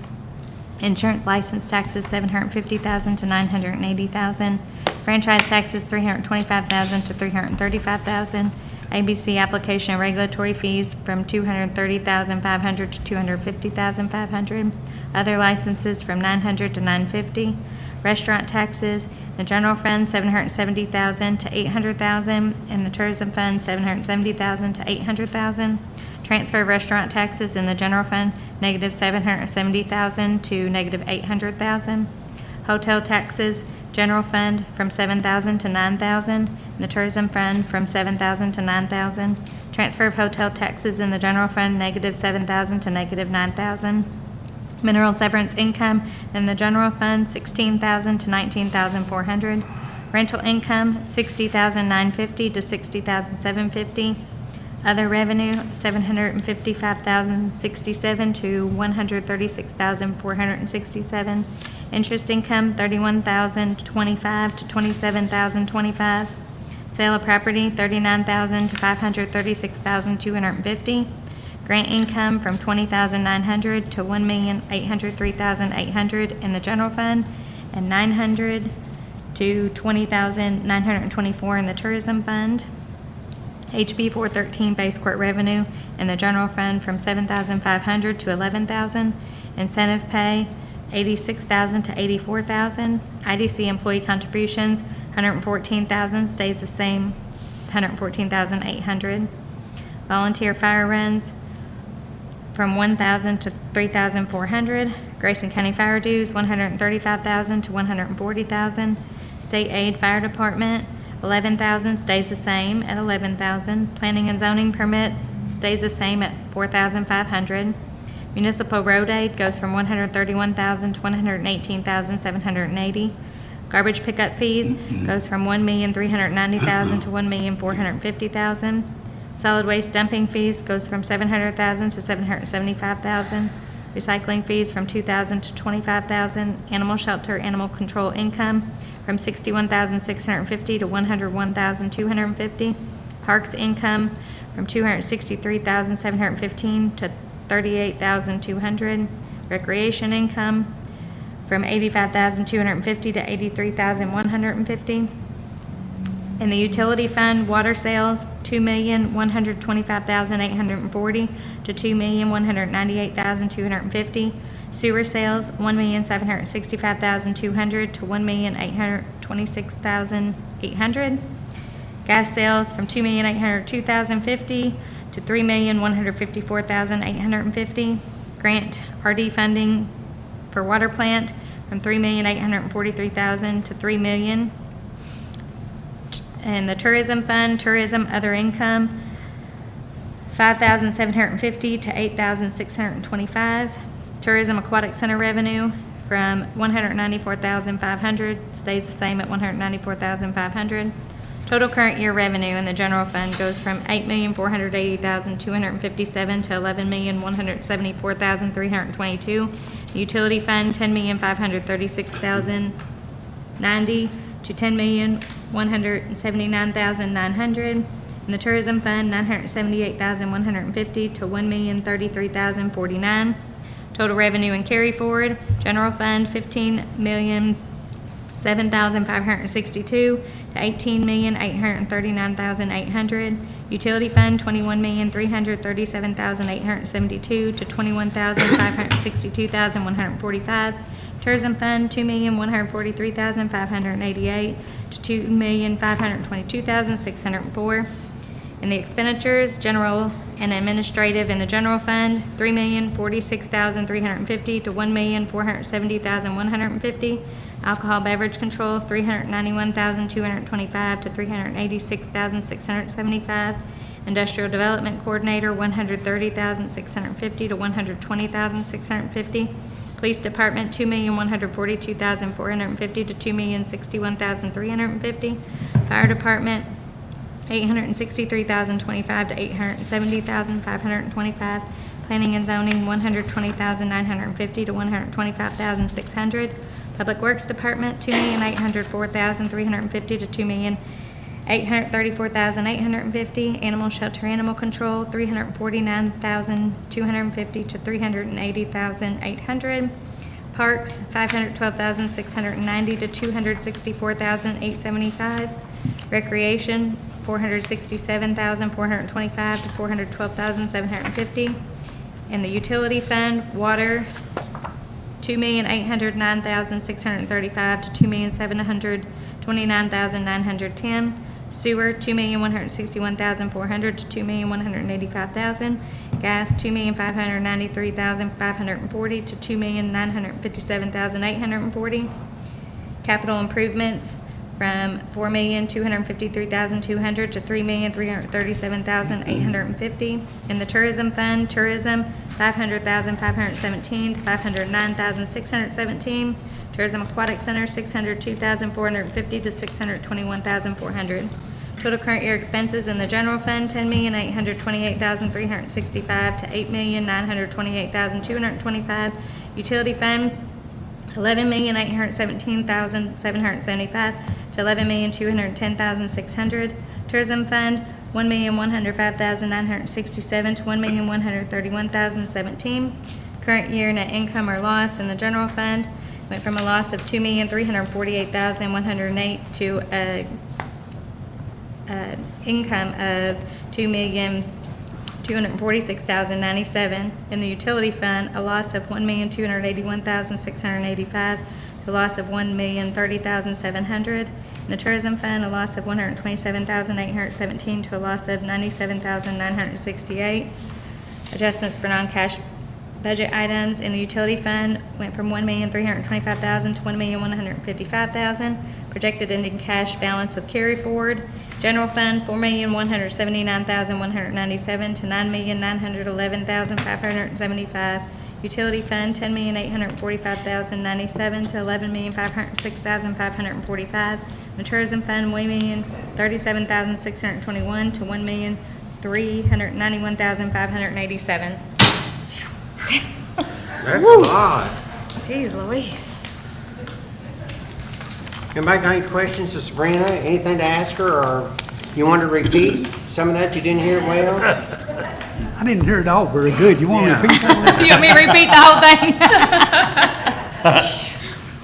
Speaker 11: Insurance license taxes, $750,000 to $980,000. Franchise taxes, $325,000 to $335,000. ABC application and regulatory fees from $230,500 to $250,500. Other licenses from $900 to $950. Restaurant taxes, the general fund, $770,000 to $800,000. In the tourism fund, $770,000 to $800,000. Transfer of restaurant taxes in the general fund, negative $770,000 to negative $800,000. Hotel taxes, general fund from $7,000 to $9,000. In the tourism fund from $7,000 to $9,000. Transfer of hotel taxes in the general fund, negative $7,000 to negative $9,000. Mineral severance income in the general fund, $16,000 to $19,400. Rental income, $60,950 to $60,750. Other revenue, $755,067 to $136,467. Interest income, $31,025 to $27,025. Sale of property, $39,000 to $536,250. Grant income from $20,900 to $1,803,800 in the general fund, and $900 to $20,924 in the tourism fund. HB 413 base court revenue in the general fund from $7,500 to $11,000. Incentive pay, $86,000 to $84,000. IDC employee contributions, $114,000, stays the same, $114,800. Volunteer fire runs from $1,000 to $3,400. Grayson County fire dues, $135,000 to $140,000. State aid fire department, $11,000, stays the same at $11,000. Planning and zoning permits stays the same at $4,500. Municipal road aid goes from $131,000 to $118,780. Garbage pickup fees goes from $1,390,000 to $1,450,000. Solid waste dumping fees goes from $700,000 to $775,000. Recycling fees from $2,000 to $25,000. Animal shelter, animal control income from $61,650 to $101,250. Parks income from $263,715 to $38,200. Recreation income from $85,250 to $83,150. In the utility fund, water sales, $2,125,840 to $2,198,250. Sewer sales, $1,765,200 to $1,826,800. Gas sales from $2,802,050 to $3,154,850. Grant RD funding for water plant from $3,843,000 to $3 million. And the tourism fund, tourism other income, $5,750 to $8,625. Tourism aquatic center revenue from $194,500, stays the same at $194,500. Total current year revenue in the general fund goes from $8,480,257 to $11,174,322. The utility fund, $10,536,090 to $10,179,900. And the tourism fund, $978,150 to $1,033,049. Total revenue and carry forward, general fund, $15,007,562 to $18,839,800. Utility fund, $21,337,872 to $21,562,145. Tourism fund, $2,143,588 to $2,522,604. In the expenditures, general and administrative in the general fund, $3,046,350 to $1,470,150. Alcohol beverage control, $391,225 to $386,675. Industrial development coordinator, $130,650 to $120,650. Police department, $2,142,450 to $2,061,350. Fire department, $863,025 to $870,525. Planning and zoning, $120,950 to $125,600. Public Works Department, $2,804,350 to $2,834,850. Animal Shelter Animal Control, $349,250 to $380,800. Parks, $512,690 to $264,875. Recreation, $467,425 to $412,750. In the utility fund, water, $2,809,635 to $2,729,910. Sewer, $2,161,400 to $2,185,000. Gas, $2,593,540 to $2,957,840. Capital improvements from $4,253,200 to $3,337,850. In the tourism fund, tourism, $500,517 to $509,617. Tourism Aquatic Center, $602,450 to $621,400. Total current year expenses in the general fund, $10,828,365 to $8,928,225. Utility fund, $11,817,775 to $11,210,600. Tourism fund, $1,105,967 to $1,131,017. Current year net income or loss in the general fund went from a loss of $2,348,108 to a income of $2,246,097. In the utility fund, a loss of $1,281,685 to a loss of $1,030,700. In the tourism fund, a loss of $127,817 to a loss of $97,968. Adjustments for non-cash budget items in the utility fund went from $1,325,000 to $1,155,000. Projected ending cash balance with carry forward. General fund, $4,179,197 to $9,911,575. Utility fund, $10,845,097 to $11,506,545. The tourism fund, $1,037,621 to $1,391,587.
Speaker 1: That's a lot.
Speaker 11: Jeez Louise.
Speaker 1: Anybody got any questions to Sabrina? Anything to ask her, or you want to repeat some of that you didn't hear well?
Speaker 3: I didn't hear it all very good. You want to
Speaker 1: Yeah.
Speaker 3: repeat that?
Speaker 6: You want me to repeat the whole thing?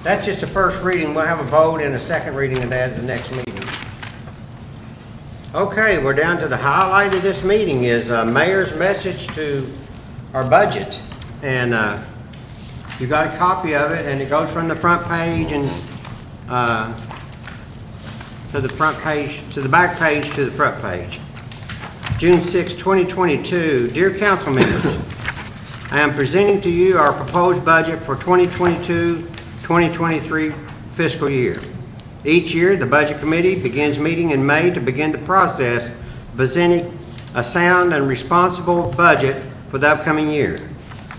Speaker 1: That's just the first reading. We'll have a vote and a second reading of that at the next meeting. Okay, we're down to the highlight of this meeting is mayor's message to our budget. And you got a copy of it, and it goes from the front page and to the front page, to the back page, to the front page. June 6, 2022. Dear council members, I am presenting to you our proposed budget for 2022-2023 fiscal year. Each year, the Budget Committee begins meeting in May to begin the process of presenting a sound and responsible budget for the upcoming year.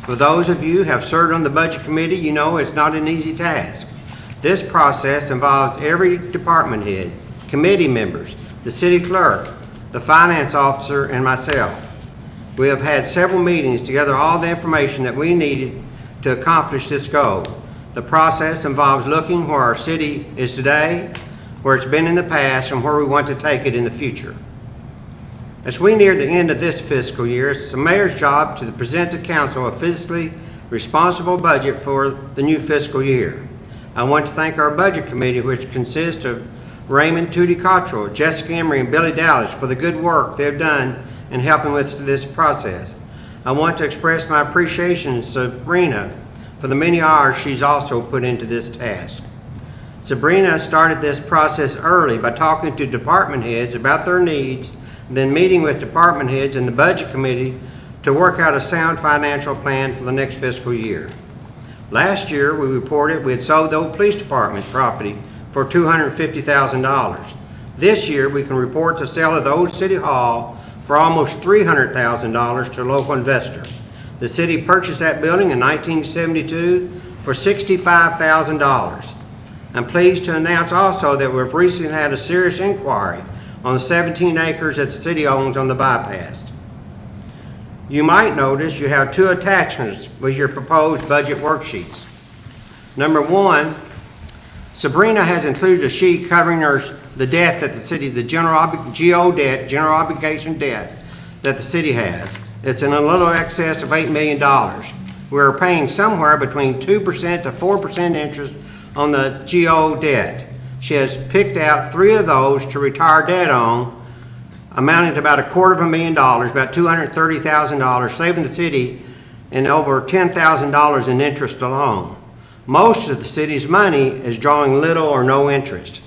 Speaker 1: For those of you who have served on the Budget Committee, you know it's not an easy task. This process involves every department head, committee members, the city clerk, the finance officer, and myself. We have had several meetings to gather all the information that we needed to accomplish this goal. The process involves looking where our city is today, where it's been in the past, and where we want to take it in the future. As we near the end of this fiscal year, it's the mayor's job to present to council a fiscally responsible budget for the new fiscal year. I want to thank our budget committee, which consists of Raymond Tootie Cottrell, Jessica Emery, and Billy Dallas for the good work they've done in helping with this process. I want to express my appreciation to Sabrina for the many hours she's also put into this task. Sabrina started this process early by talking to department heads about their needs, then meeting with department heads and the budget committee to work out a sound financial plan for the next fiscal year. Last year, we reported we had sold the old police department property for $250,000. This year, we can report the sale of the old city hall for almost $300,000 to a local investor. The city purchased that building in 1972 for $65,000. I'm pleased to announce also that we've recently had a serious inquiry on the 17 acres that the city owns on the bypass. You might notice you have two attachments with your proposed budget worksheets. Number one, Sabrina has included a sheet covering the debt that the city, the general obligation debt that the city has. It's in a little excess of $8 million. We're paying somewhere between 2% to 4% interest on the GO debt. She has picked out 3 of those to retire debt on, amounting to about $250,000, about $230,000, saving the city in over $10,000 in interest alone. Most of the city's money is drawing little or no interest.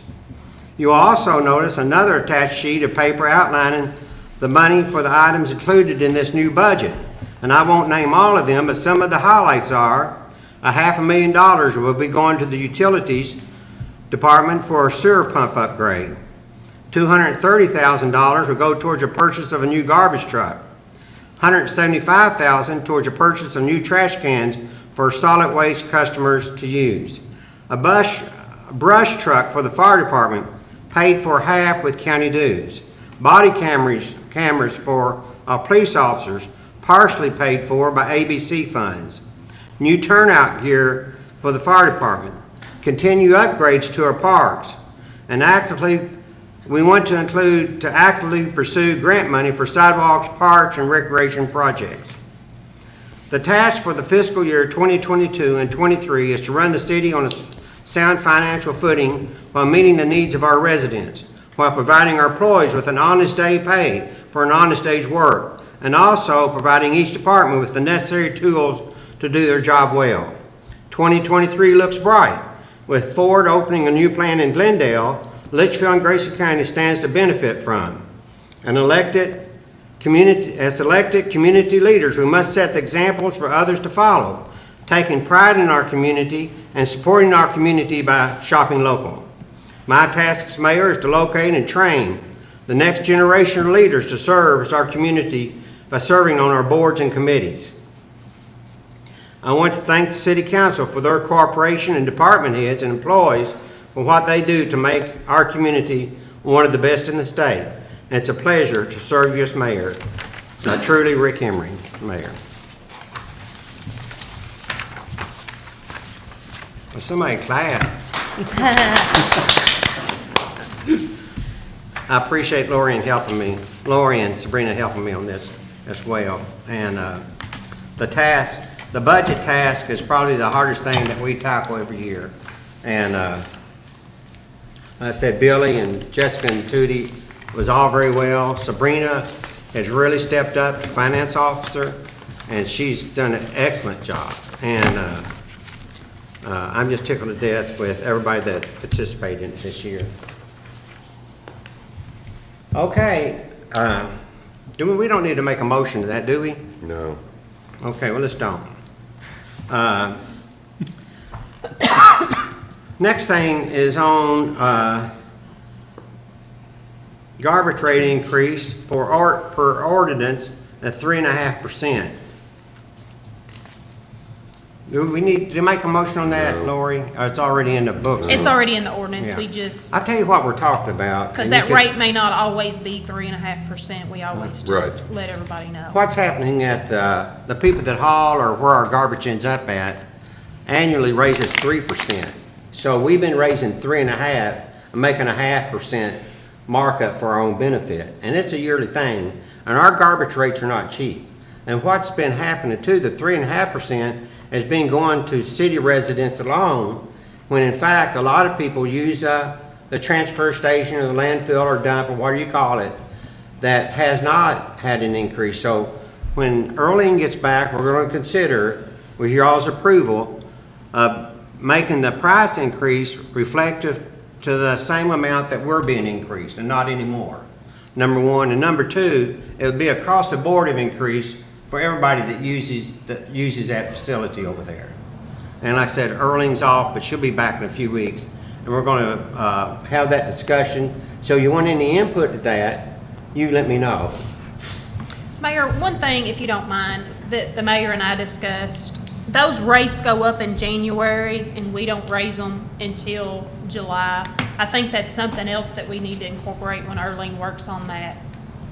Speaker 1: You will also notice another attached sheet of paper outlining the money for the items included in this new budget. And I won't name all of them, but some of the highlights are $500,000 will be going to the utilities department for a sewer pump upgrade. $230,000 will go towards the purchase of a new garbage truck. $175,000 towards the purchase of new trash cans for solid waste customers to use. A brush truck for the fire department, paid for half with county dues. Body cameras for our police officers, partially paid for by ABC funds. New turnout gear for the fire department. Continue upgrades to our parks. And we want to actively pursue grant money for sidewalks, parks, and recreation projects. The task for the fiscal year 2022 and 23 is to run the city on a sound financial footing while meeting the needs of our residents, while providing our employees with an honest day pay for an honest day's work, and also providing each department with the necessary tools to do their job well. 2023 looks bright. With Ford opening a new plant in Glendale, Leitchfield and Grayson County stands to benefit from. As elected community leaders, we must set the examples for others to follow, taking pride in our community and supporting our community by shopping local. My task as mayor is to locate and train the next generation of leaders to serve as our community by serving on our boards and committees. I want to thank the City Council for their cooperation and department heads and employees for what they do to make our community one of the best in the state. And it's a pleasure to serve you as mayor. Truly, Rick Emery, Mayor. Well, somebody clap. I appreciate Lori and Sabrina helping me on this. as well. And the budget task is probably the hardest thing that we tackle every year. And I said Billy and Jessica and Tootie was all very well. Sabrina has really stepped up, the finance officer, and she's done an excellent job. And I'm just tickled to death with everybody that participated in it this year. Okay, we don't need to make a motion to that, do we?
Speaker 5: No.
Speaker 1: Okay, well, let's don't. Next thing is on garbage rate increase per ordinance at 3.5%. Do we need to make a motion on that,
Speaker 5: No.
Speaker 1: Lori? It's already in the books.
Speaker 6: It's already in the ordinance,
Speaker 1: Yeah.
Speaker 6: we just,
Speaker 1: I'll tell you what we're talking about.
Speaker 6: because
Speaker 1: and you
Speaker 6: that
Speaker 1: can-
Speaker 6: rate may not always be 3.5%, we always just
Speaker 5: Right.
Speaker 6: let everybody know.
Speaker 1: What's happening at the people that haul or where our garbage ends up at annually raises 3%. So we've been raising 3.5, and making a 0.5% markup for our own benefit. And it's a yearly thing, and our garbage rates are not cheap. And what's been happening too, the 3.5% has been going to city residents alone, when in fact, a lot of people use the transfer station or the landfill or dump or whatever you call it, that has not had an increase. So when Earling gets back, we're going to consider, with y'all's approval, making the price increase reflective to the same amount that we're being increased and not anymore. Number one. And number two, it would be across the board of increase for everybody that uses that facility over there. And like I said, Earling's off, but she'll be back in a few weeks. And we're going to have that discussion. So you want any input to that, you let me know.
Speaker 6: Mayor, one thing, if you don't mind, that the mayor and I discussed, those rates go up in January and we don't raise them until July. I think that's something else that we need to incorporate when Earling works on that.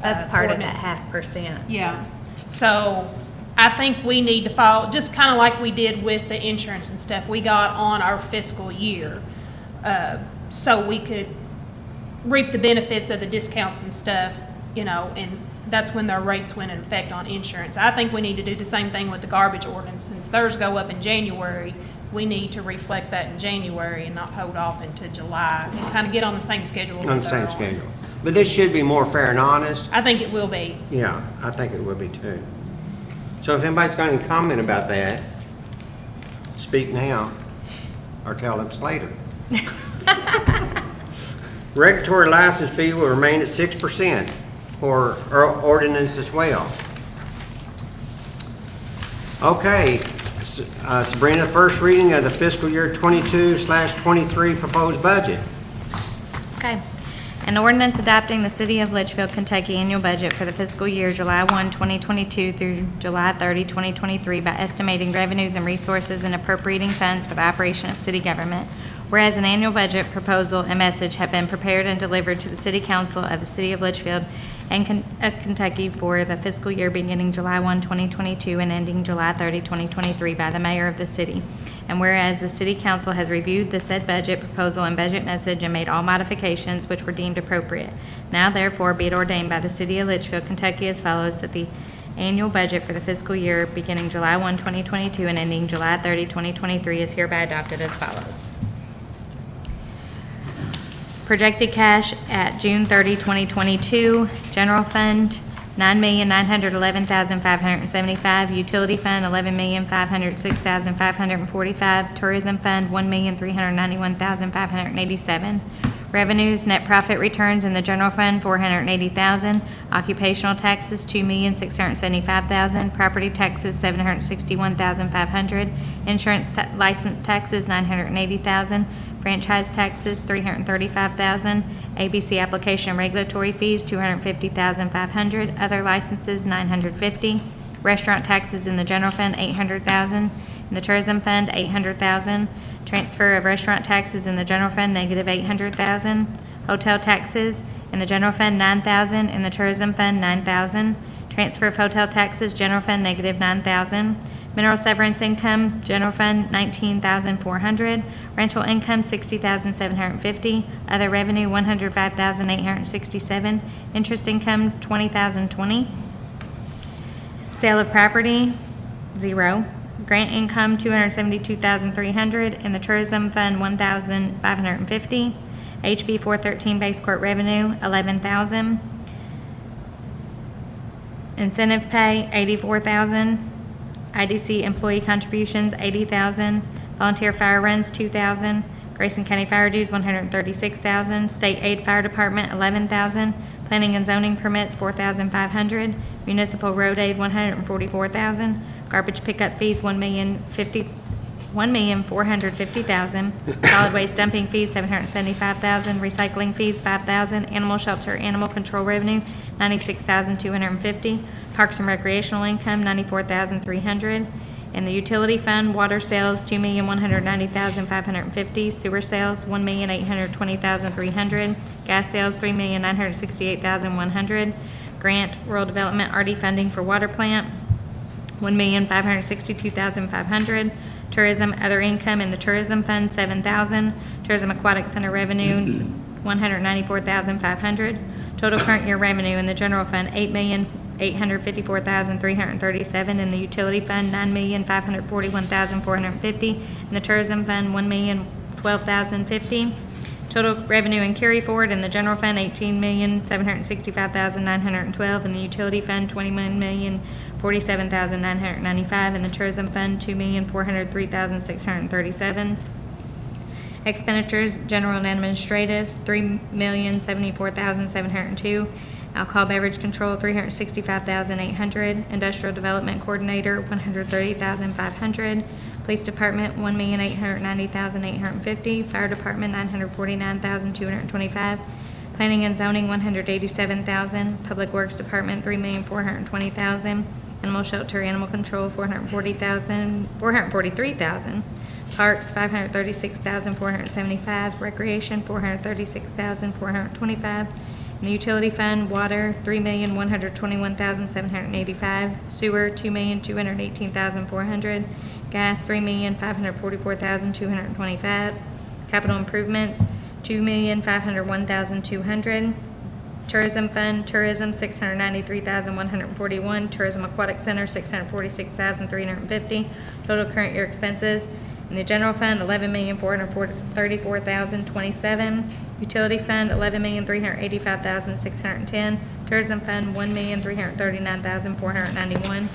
Speaker 11: That's part of that
Speaker 6: ordinance.
Speaker 11: 0.5%.
Speaker 6: Yeah, so I think we need to follow, just kind of like we did with the insurance and stuff, we got on our fiscal year, so we could reap the benefits of the discounts and stuff, you know, and that's when their rates went in effect on insurance. I think we need to do the same thing with the garbage ordinance. Since theirs go up in January, we need to reflect that in January and not hold off into July, and kind of get on the same schedule.
Speaker 1: On the
Speaker 6: that they're
Speaker 1: same schedule. But this should be more fair and honest.
Speaker 6: I think it will be.
Speaker 1: Yeah, I think it will be too. So if anybody's got any comment about that, speak now or tell us later. Regulatory license fee will remain at 6% for ordinance as well. Okay, Sabrina, first reading of the fiscal year 22/23 proposed budget.
Speaker 11: Okay. An ordinance adopting the City of Leitchfield, Kentucky annual budget for the fiscal year July 1, 2022 through July 30, 2023 by estimating revenues and resources and appropriating funds for the operation of city government. Whereas an annual budget proposal and message have been prepared and delivered to the City Council of the City of Leitchfield and Kentucky for the fiscal year beginning July 1, 2022 and ending July 30, 2023 by the mayor of the city. And whereas the City Council has reviewed the said budget proposal and budget message and made all modifications which were deemed appropriate. Now therefore be it ordained by the City of Leitchfield, Kentucky as follows, that the annual budget for the fiscal year beginning July 1, 2022 and ending July 30, 2023 is hereby adopted as follows. Projected cash at June 30, 2022, general fund, $9,911,575, utility fund, $11,506,545, tourism fund, $1,391,587. Revenues, net profit returns in the general fund, $480,000, occupational taxes, $2,675,000, property taxes, $761,500, insurance license taxes, $980,000, franchise taxes, $335,000, ABC application regulatory fees, $250,500, other licenses, $950, restaurant taxes in the general fund, $800,000, in the tourism fund, $800,000, transfer of restaurant taxes in the general fund, -$800,000, hotel taxes in the general fund, $9,000, in the tourism fund, $9,000, transfer of hotel taxes, general fund, -$9,000, mineral severance income, general fund, $19,400, rental income, $60,750, other revenue, $105,867, interest income, $20,020. Sale of property, 0. Grant income, $272,300. In the tourism fund, $1,550. HB 413 base court revenue, $11,000. Incentive pay, $84,000. IDC employee contributions, $80,000. Volunteer fire runs, $2,000. Grayson County fire dues, $136,000. State aid fire department, $11,000. Planning and zoning permits, $4,500. Municipal road aid, $144,000. Garbage pickup fees, $1,450,000. Solid waste dumping fees, $775,000. Recycling fees, $5,000. Animal shelter, animal control revenue, $96,250. Parks and recreational income, $94,300. In the utility fund, water sales, $2,190,550. Sewer sales, $1,820,300. Gas sales, $3,968,100. Grant, rural development, RD funding for water plant, $1,562,500. Tourism, other income in the tourism fund, $7,000. Tourism aquatic center revenue, $194,500. Total current year revenue in the general fund, $8,854,337. In the utility fund, $9,541,450. In the tourism fund, $1,012,050. Total revenue and carry forward in the general fund, $18,765,912. In the utility fund, $21,047,995. In the tourism fund, $2,403,637. Expenditures, general and administrative, $3,074,702. Alcohol beverage control, $365,800. Industrial development coordinator, $130,500. Police department, $1,890,850. Fire department, $949,225. Planning and zoning, $187,000. Public works department, $3,420,000. Animal shelter, animal control, $443,000. Parks, $536,475. Recreation, $436,425. In the utility fund, water, $3,121,785. Sewer, $2,218,400. Gas, $3,544,225. Capital improvements, $2,501,200. Tourism fund, tourism, $693,141. Tourism aquatic center, $646,350. Total current year expenses in the general fund, $11,434,027. Utility fund, $11,385,610. Tourism fund, $1,339,491.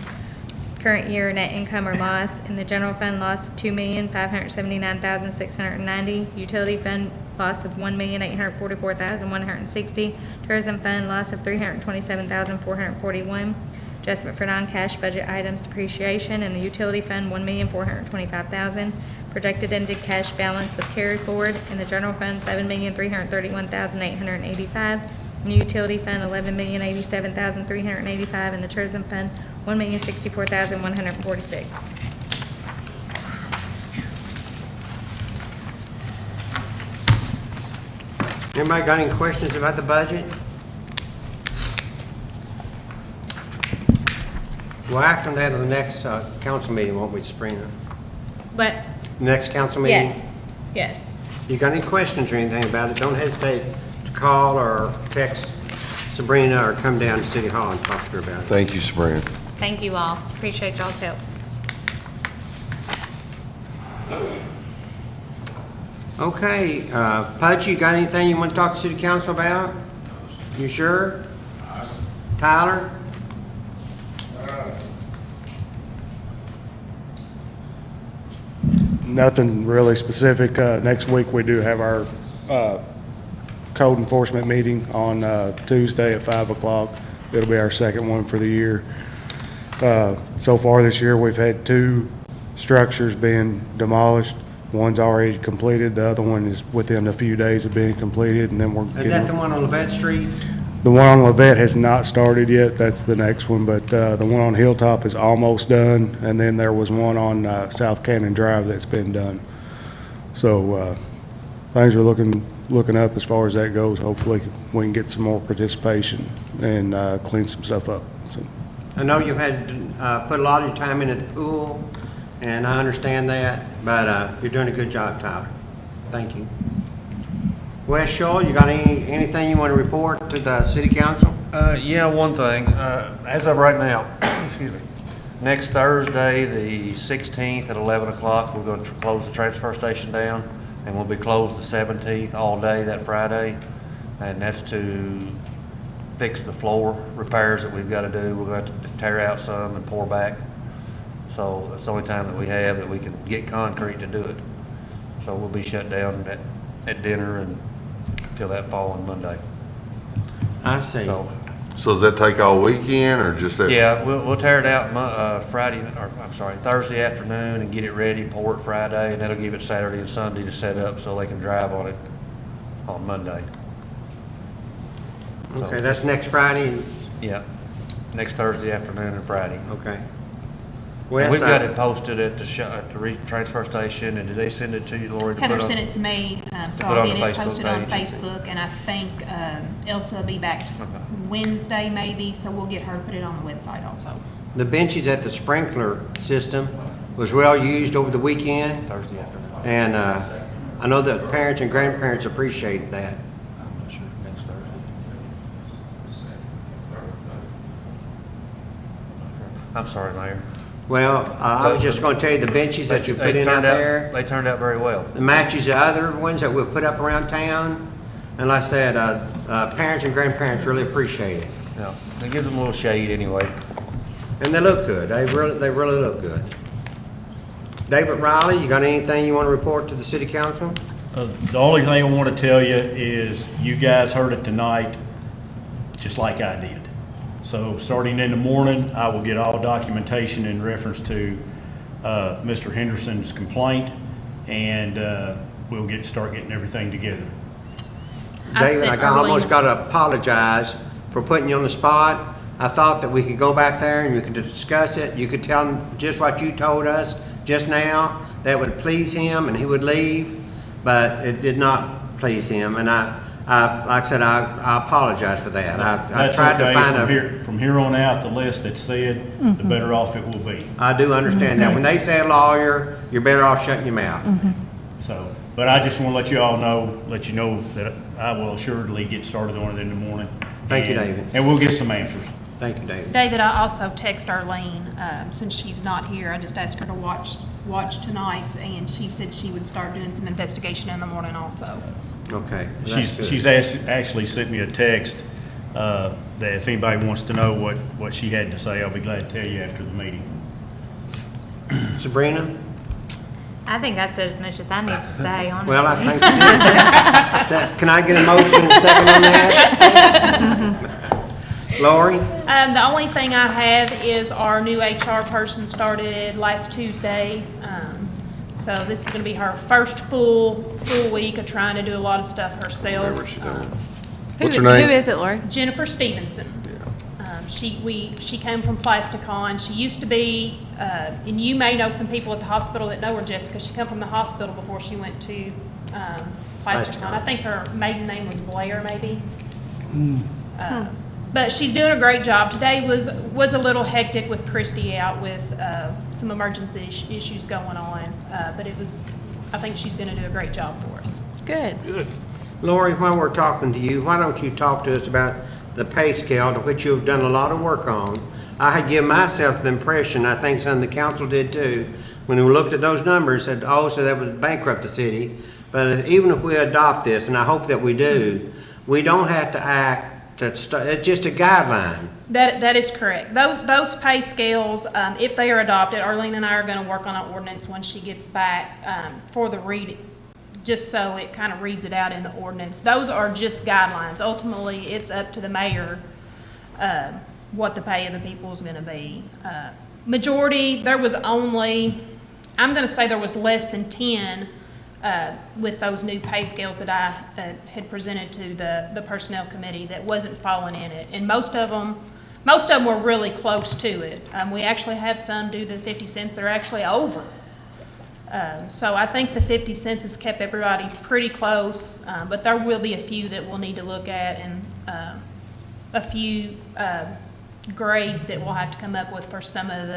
Speaker 11: Current year net income or loss in the general fund, loss of $2,579,690. Utility fund, loss of $1,844,160. Tourism fund, loss of $327,441. Adjustment for non-cash budget items, depreciation in the utility fund, $1,425,000. Projected ended cash balance with carry forward in the general fund, $7,331,885. In the utility fund, $11,087,385. In the tourism fund, $1,064,146.
Speaker 1: Anybody got any questions about the budget? We'll act on that at the next council meeting, won't we, Sabrina?
Speaker 6: But,
Speaker 1: Next council meeting?
Speaker 6: yes.
Speaker 1: You got any questions or anything about it, don't hesitate to call or text Sabrina or come down to City Hall and talk to her about it.
Speaker 5: Thank you, Sabrina.
Speaker 6: Thank you all. Appreciate y'all's help.
Speaker 1: Okay, Pudge, you got anything you want to talk to City Council about? You sure? Tyler?
Speaker 10: Nothing really specific. Next week, we do have our code enforcement meeting on Tuesday at 5 o'clock. It'll be our second one for the year. So far this year, we've had 2 structures being demolished. One's already completed, the other one is within a few days of being completed, and then we're
Speaker 1: Is that the one on Levette Street?
Speaker 10: The one on Levette has not started yet, that's the next one, but the one on Hilltop is almost done, and then there was one on South Cannon Drive that's been done. So things are looking up as far as that goes. Hopefully, we can get some more participation and clean some stuff up. So.
Speaker 1: I know you've had to put a lot of your time into the pool, and I understand that, but you're doing a good job, Tyler. Thank you. Wes Shaw, you got anything you want to report to the City Council?
Speaker 12: Yeah, one thing, as of right now, excuse me, next Thursday, the 16th at 11 o'clock, we're going to close the transfer station down, and we'll be closed the 17th all day that Friday, and that's to fix the floor repairs that we've got to do. We're going to have to tear out some and pour back. So that's the only time that we have that we can get concrete to do it. So we'll be shut down at dinner and till that following Monday.
Speaker 1: I see.
Speaker 12: So,
Speaker 5: So does that take all weekend or just that?
Speaker 12: yeah, we'll tear it out Thursday afternoon and get it ready, pour it Friday, and that'll give it Saturday and Sunday to set up so they can drive on it on Monday.
Speaker 1: Okay, that's next Friday.
Speaker 12: Yeah, next Thursday afternoon and Friday.
Speaker 1: Okay.
Speaker 12: And
Speaker 1: West,
Speaker 12: we've got it posted at the transfer station, and did they send it to you, Lori? to
Speaker 6: Heather
Speaker 12: put on-
Speaker 6: sent it to me, so
Speaker 12: put
Speaker 6: I'll
Speaker 12: on
Speaker 6: get
Speaker 12: the
Speaker 6: it posted
Speaker 12: Facebook
Speaker 6: on
Speaker 12: page.
Speaker 6: Facebook, and I think Elsa will be back Wednesday maybe, so we'll get her to put it on the website also.
Speaker 1: the benches at the sprinkler system was well used over the weekend,
Speaker 12: Thursday afternoon.
Speaker 1: and I know that parents and grandparents appreciated that.
Speaker 12: I'm not sure, next Thursday. I'm sorry, Mayor.
Speaker 1: Well, I was just gonna tell you, the benches that you
Speaker 12: They
Speaker 1: put in out
Speaker 12: turned
Speaker 1: there,
Speaker 12: They turned out very well.
Speaker 1: the matches the other ones that we've put up around town, and like I said, parents and grandparents really appreciate it.
Speaker 12: Yeah, it gives them a little shade anyway.
Speaker 1: And they look good, they really look good. David Riley, you got anything you wanna report to the city council?
Speaker 2: The only thing I want to tell you is you guys heard it tonight, just like I did. So starting in the morning, I will get all documentation in reference to Mr. Henderson's complaint, and we'll start getting everything together.
Speaker 1: David, I almost gotta apologize for putting you on the spot. I thought that we could go back there and you could discuss it. You could tell him just what you told us just now. That would please him and he would leave, but it did not please him. And like I said, I apologize for that. I
Speaker 2: That's
Speaker 1: tried to
Speaker 2: okay.
Speaker 1: find
Speaker 2: From here on out, the less that's said, the better off it will be.
Speaker 1: I do understand that. When they say a lawyer, you're better off shutting your mouth.
Speaker 2: So, but I just want to let you all know, let you know that I will assuredly get started on it in the morning.
Speaker 1: Thank you,
Speaker 2: And-
Speaker 1: David.
Speaker 2: And we'll get some answers.
Speaker 1: Thank you, David.
Speaker 6: David, I also text Arlene, since she's not here, I just asked her to watch tonight's, and she said she would start doing some investigation in the morning also.
Speaker 1: Okay. that's good.
Speaker 2: She's actually sent me a text that if anybody wants to know what she had to say, I'll be glad to tell you after the meeting.
Speaker 1: Sabrina?
Speaker 11: I think I've said as much as I need to say, honestly.
Speaker 1: Well, I think can I get a motion and second on that? Lori?
Speaker 6: The only thing I have is our new HR person started last Tuesday. So this is gonna be her first full week of trying to do a lot of stuff herself.
Speaker 5: Whatever she doing. What's her name?
Speaker 8: Who is it, Lori?
Speaker 6: Jennifer Stevenson. She came from Plasticon. She used to be, and you may know some people at the hospital that know her, Jessica. She come from the hospital before she went to Plasticon. I think her maiden name was Blair, maybe. But she's doing a great job. Today was a little hectic with Christy out with some emergency issues going on, but I think she's going to do a great job for us.
Speaker 8: Good.
Speaker 1: Lori, while we're talking to you, why don't you talk to us about the pay scale, to which you've done a lot of work on? I had given myself the impression, I think some of the council did too, when we looked at those numbers, said, oh, so that would bankrupt the city. But even if we adopt this, and I hope that we do, we don't have to act, it's just a guideline.
Speaker 6: That is correct. Those pay scales, if they are adopted, Arlene and I are going to work on an ordinance when she gets back for the reading, just so it kind of reads it out in the ordinance. Those are just guidelines. Ultimately, it's up to the mayor what the pay of the people is going to be. Majority, there was only, I'm going to say there was less than 10 with those new pay scales that I had presented to the personnel committee that wasn't falling in it. And most of them were really close to it. We actually have some do the 50 cents that are actually over. So I think the 50 cents has kept everybody pretty close, but there will be a few that we'll need to look at, and a few grades that we'll have to come up with for some of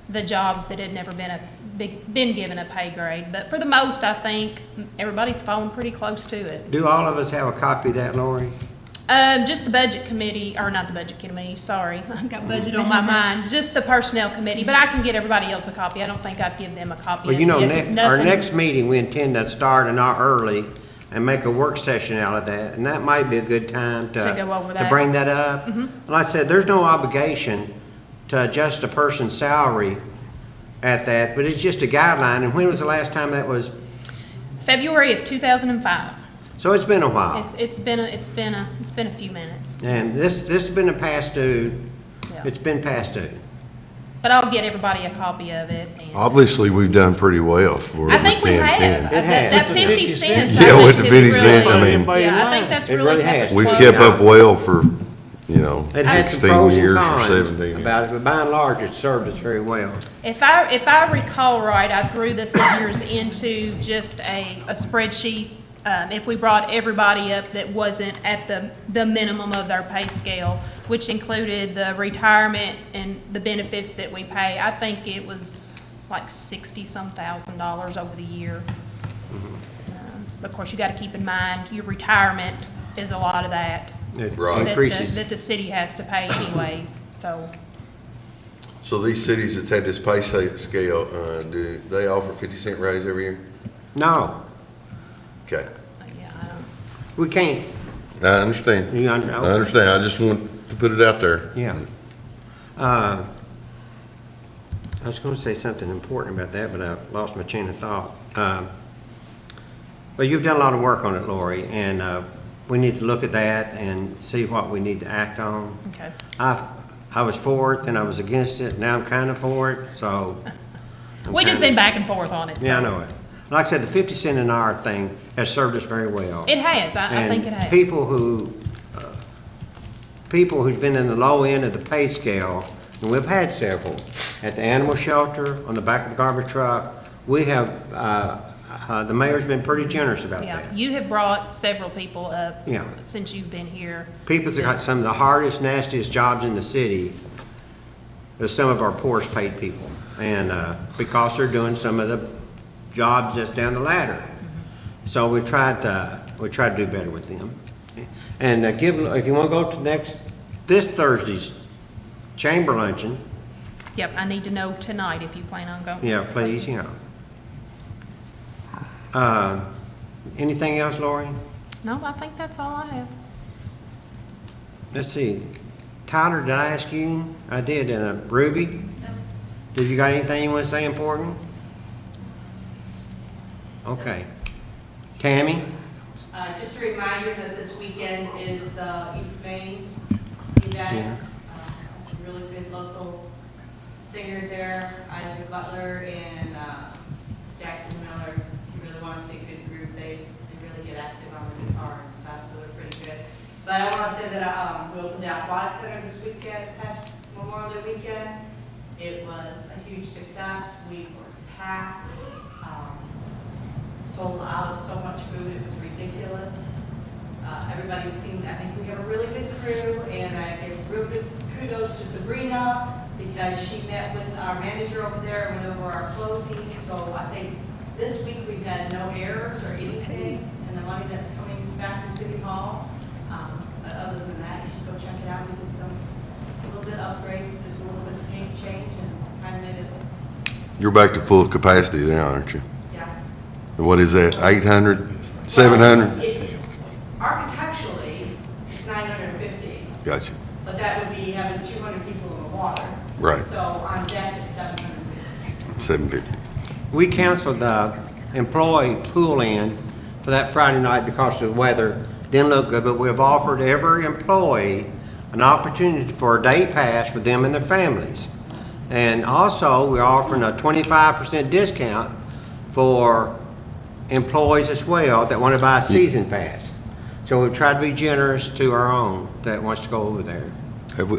Speaker 6: the jobs that had never been given a pay grade. But for the most, I think everybody's fallen pretty close to it.
Speaker 1: Do all of us have a copy of that, Lori?
Speaker 6: Just the budget committee, or not the budget committee, sorry, I've got budget on my mind, just the personnel committee, but I can get everybody else a copy. I don't think I'd give them a copy.
Speaker 1: Well,
Speaker 6: of
Speaker 1: you know,
Speaker 6: it, 'cause
Speaker 1: our
Speaker 6: nothing-
Speaker 1: next meeting, we intend to start an hour early and make a work session out of that, and that might be a good time to.
Speaker 6: To go over
Speaker 1: To
Speaker 6: that.
Speaker 1: bring that up. Like I said, there's no obligation to adjust a person's salary at that, but it's just a guideline, and when was the last time that was?
Speaker 6: February of 2005.
Speaker 1: So it's been a while.
Speaker 6: It's been a few minutes.
Speaker 1: And this has been a past due,
Speaker 6: Yeah.
Speaker 1: it's been past due.
Speaker 6: But I'll get everybody a copy of it. and-
Speaker 5: Obviously, we've done pretty well for
Speaker 6: I
Speaker 5: the
Speaker 6: think we have.
Speaker 5: 10-10.
Speaker 1: It has.
Speaker 6: That
Speaker 1: With the
Speaker 6: 50 cents. I
Speaker 5: Yeah,
Speaker 6: think
Speaker 5: with the
Speaker 6: is
Speaker 5: 50
Speaker 6: really-
Speaker 5: cent, I mean-
Speaker 6: Yeah, I think that's
Speaker 1: It
Speaker 6: really
Speaker 1: really
Speaker 6: kept
Speaker 1: has.
Speaker 6: us
Speaker 5: We've
Speaker 6: close.
Speaker 5: kept up well for, you know,
Speaker 1: It had some
Speaker 5: 16
Speaker 1: pros and
Speaker 5: years or
Speaker 1: cons
Speaker 5: 17.
Speaker 1: about it, but by and large, it served us very well.
Speaker 6: If I recall right, I threw the figures into just a spreadsheet. If we brought everybody up that wasn't at the minimum of their pay scale, which included the retirement and the benefits that we pay, I think it was like $60-some thousand over the year. Of course, you gotta keep in mind, your retirement is a lot of that.
Speaker 1: It
Speaker 5: Right.
Speaker 1: increases.
Speaker 6: That the city has to pay anyways, so.
Speaker 5: So these cities that had this pay scale, do they offer 50-cent raise every year?
Speaker 1: No,
Speaker 5: Okay,
Speaker 6: Yeah, I don't.
Speaker 1: we can't.
Speaker 5: I understand.
Speaker 1: You
Speaker 5: I
Speaker 1: okay.
Speaker 5: understand. I just want to put it out there.
Speaker 1: Yeah. I was going to say something important about that, but I lost my chain of thought. But you've done a lot of work on it, Lori, and we need to look at that and see what we need to act on.
Speaker 6: Okay.
Speaker 1: I was for it, then I was against it, now I'm kind of for it, so. I'm
Speaker 6: We just
Speaker 1: kinda-
Speaker 6: been back and forth on it.
Speaker 1: Yeah, I
Speaker 6: so.
Speaker 1: know it. Like I said, the 50 cent an hour thing has served us very well.
Speaker 6: It has, I think it
Speaker 1: And
Speaker 6: has.
Speaker 1: people who've been in the low end of the pay scale, and we've had several, at the animal shelter, on the back of the garbage truck, we have, the mayor's been pretty generous about
Speaker 6: Yeah,
Speaker 1: that.
Speaker 6: you have brought several people up
Speaker 1: Yeah.
Speaker 6: since you've been here.
Speaker 1: People that got some of the hardest, nastiest jobs in the city are some of our poorest paid people. And, because they're doing some of the jobs that's down the ladder. So we tried to do better with them. And if you want to go to this Thursday's chamber luncheon,
Speaker 6: Yep, I need to know tonight if you plan on going.
Speaker 1: yeah, please, anything else, Lori?
Speaker 6: No, I think that's all I have.
Speaker 1: Let's see. Tyler, did I ask you? I did, Ruby? Did you got anything you want to say important? Okay. Tammy?
Speaker 13: Just a reminder that this weekend is the East Main event. Some really good local singers there, Isaac Butler and Jackson Miller. If you really want to see a good group, they really get active on the guitar and stuff, so they're pretty good. But I want to say that we opened the Aquatic Center this weekend, past Memorial Day weekend. It was a huge success. We were packed. Sold out of so much food, it was ridiculous. Everybody seemed, I think we have a really good crew, and I give real good kudos to Sabrina, because she met with our manager over there and went over our closing. So I think this week we've had no errors or anything, and the money that's coming back to City Hall. But other than that, you should go check it out. We did a little bit upgrades, did a little bit of paint change, and kind of made it,
Speaker 5: You're back to full capacity now, aren't you?
Speaker 13: yes.
Speaker 5: And what is that, 800, 700?
Speaker 13: Architecturally, it's 950,
Speaker 5: Gotcha.
Speaker 13: but that would be having 200 people in the water.
Speaker 5: Right.
Speaker 13: So on deck, it's 750.
Speaker 5: 750.
Speaker 1: We canceled the employee pool-in for that Friday night because of the weather. Didn't look good, but we've offered every employee an opportunity for a day pass for them and their families. And also, we're offering a 25% discount for employees as well that want to buy a season pass. So we've tried to be generous to our own that wants to go over there.
Speaker 5: Have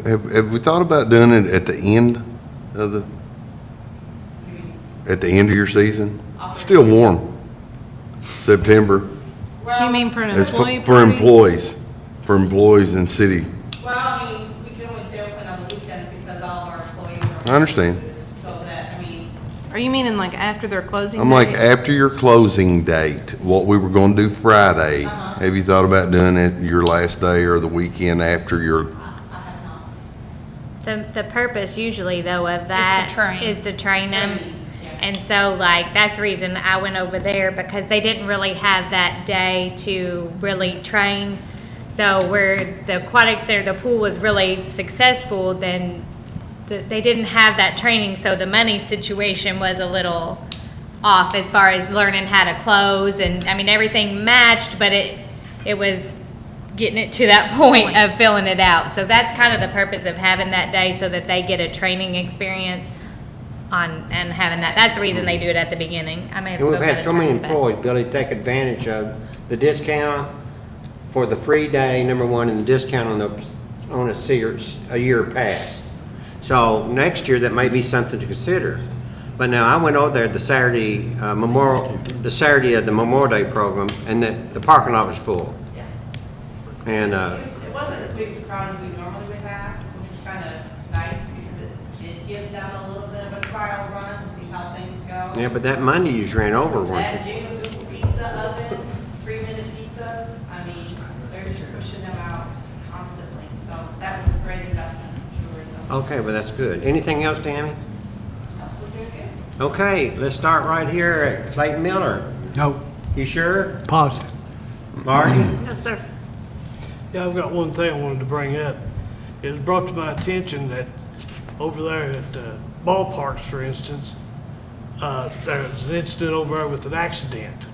Speaker 5: we thought about doing it at the end of your season? Still warm. September.
Speaker 8: You mean for an
Speaker 5: It's
Speaker 8: employee
Speaker 5: for
Speaker 8: party?
Speaker 5: employees in city.
Speaker 13: Well, I mean, we can only stay open on the weekends because all of our employees are.
Speaker 5: I understand.
Speaker 13: So that, I mean,
Speaker 8: Are you meaning like after their closing
Speaker 5: I'm like,
Speaker 8: date?
Speaker 5: after your closing date, what we were gonna do Friday, Have you thought about doing it your last day or the weekend after your,
Speaker 11: The purpose usually though of that
Speaker 6: train.
Speaker 11: is to train them.
Speaker 13: Training, yeah.
Speaker 11: And so like, that's the reason I went over there because they didn't really have that day to really train. So where the aquatic center, the pool was really successful, then they didn't have that training. So the money situation was a little off as far as learning how to close and, I mean, everything matched, but it was getting it to that point of filling it out. So that's kind of the purpose of having that day so that they get a training experience on, and having that. That's the reason they do it at the beginning. I may have
Speaker 1: And we've
Speaker 11: spoken
Speaker 1: had
Speaker 11: at
Speaker 1: so
Speaker 11: the
Speaker 1: many
Speaker 11: time, but-
Speaker 1: employees, Billy, take advantage of the discount for the free day, number one, and the discount on a year pass. So next year, that may be something to consider. But now, I went over there the Saturday of the Memorial Day program, and the parking lot was full.
Speaker 13: Yeah.
Speaker 1: And,
Speaker 13: It wasn't as big a crowd as we normally would have, which was kind of nice because it did give them a little bit of a trial run to see how things go.
Speaker 1: yeah, but that Monday you just ran over, weren't
Speaker 13: That
Speaker 1: you?
Speaker 13: jingle pizza oven, 3-minute pizzas, I mean, they're just pushing them out constantly. So that was a great investment, I'm sure. So
Speaker 1: Okay, well, that's good. Anything else, Tammy?
Speaker 13: we're doing good.
Speaker 1: Okay, let's start right here at Clayton Miller.
Speaker 3: No,
Speaker 1: You sure?
Speaker 3: positive.
Speaker 1: Marty?
Speaker 9: No, sir.
Speaker 2: Yeah, I've got one thing I wanted to bring up. It was brought to my attention that over there at ballparks, for instance, there was an incident over there with an accident.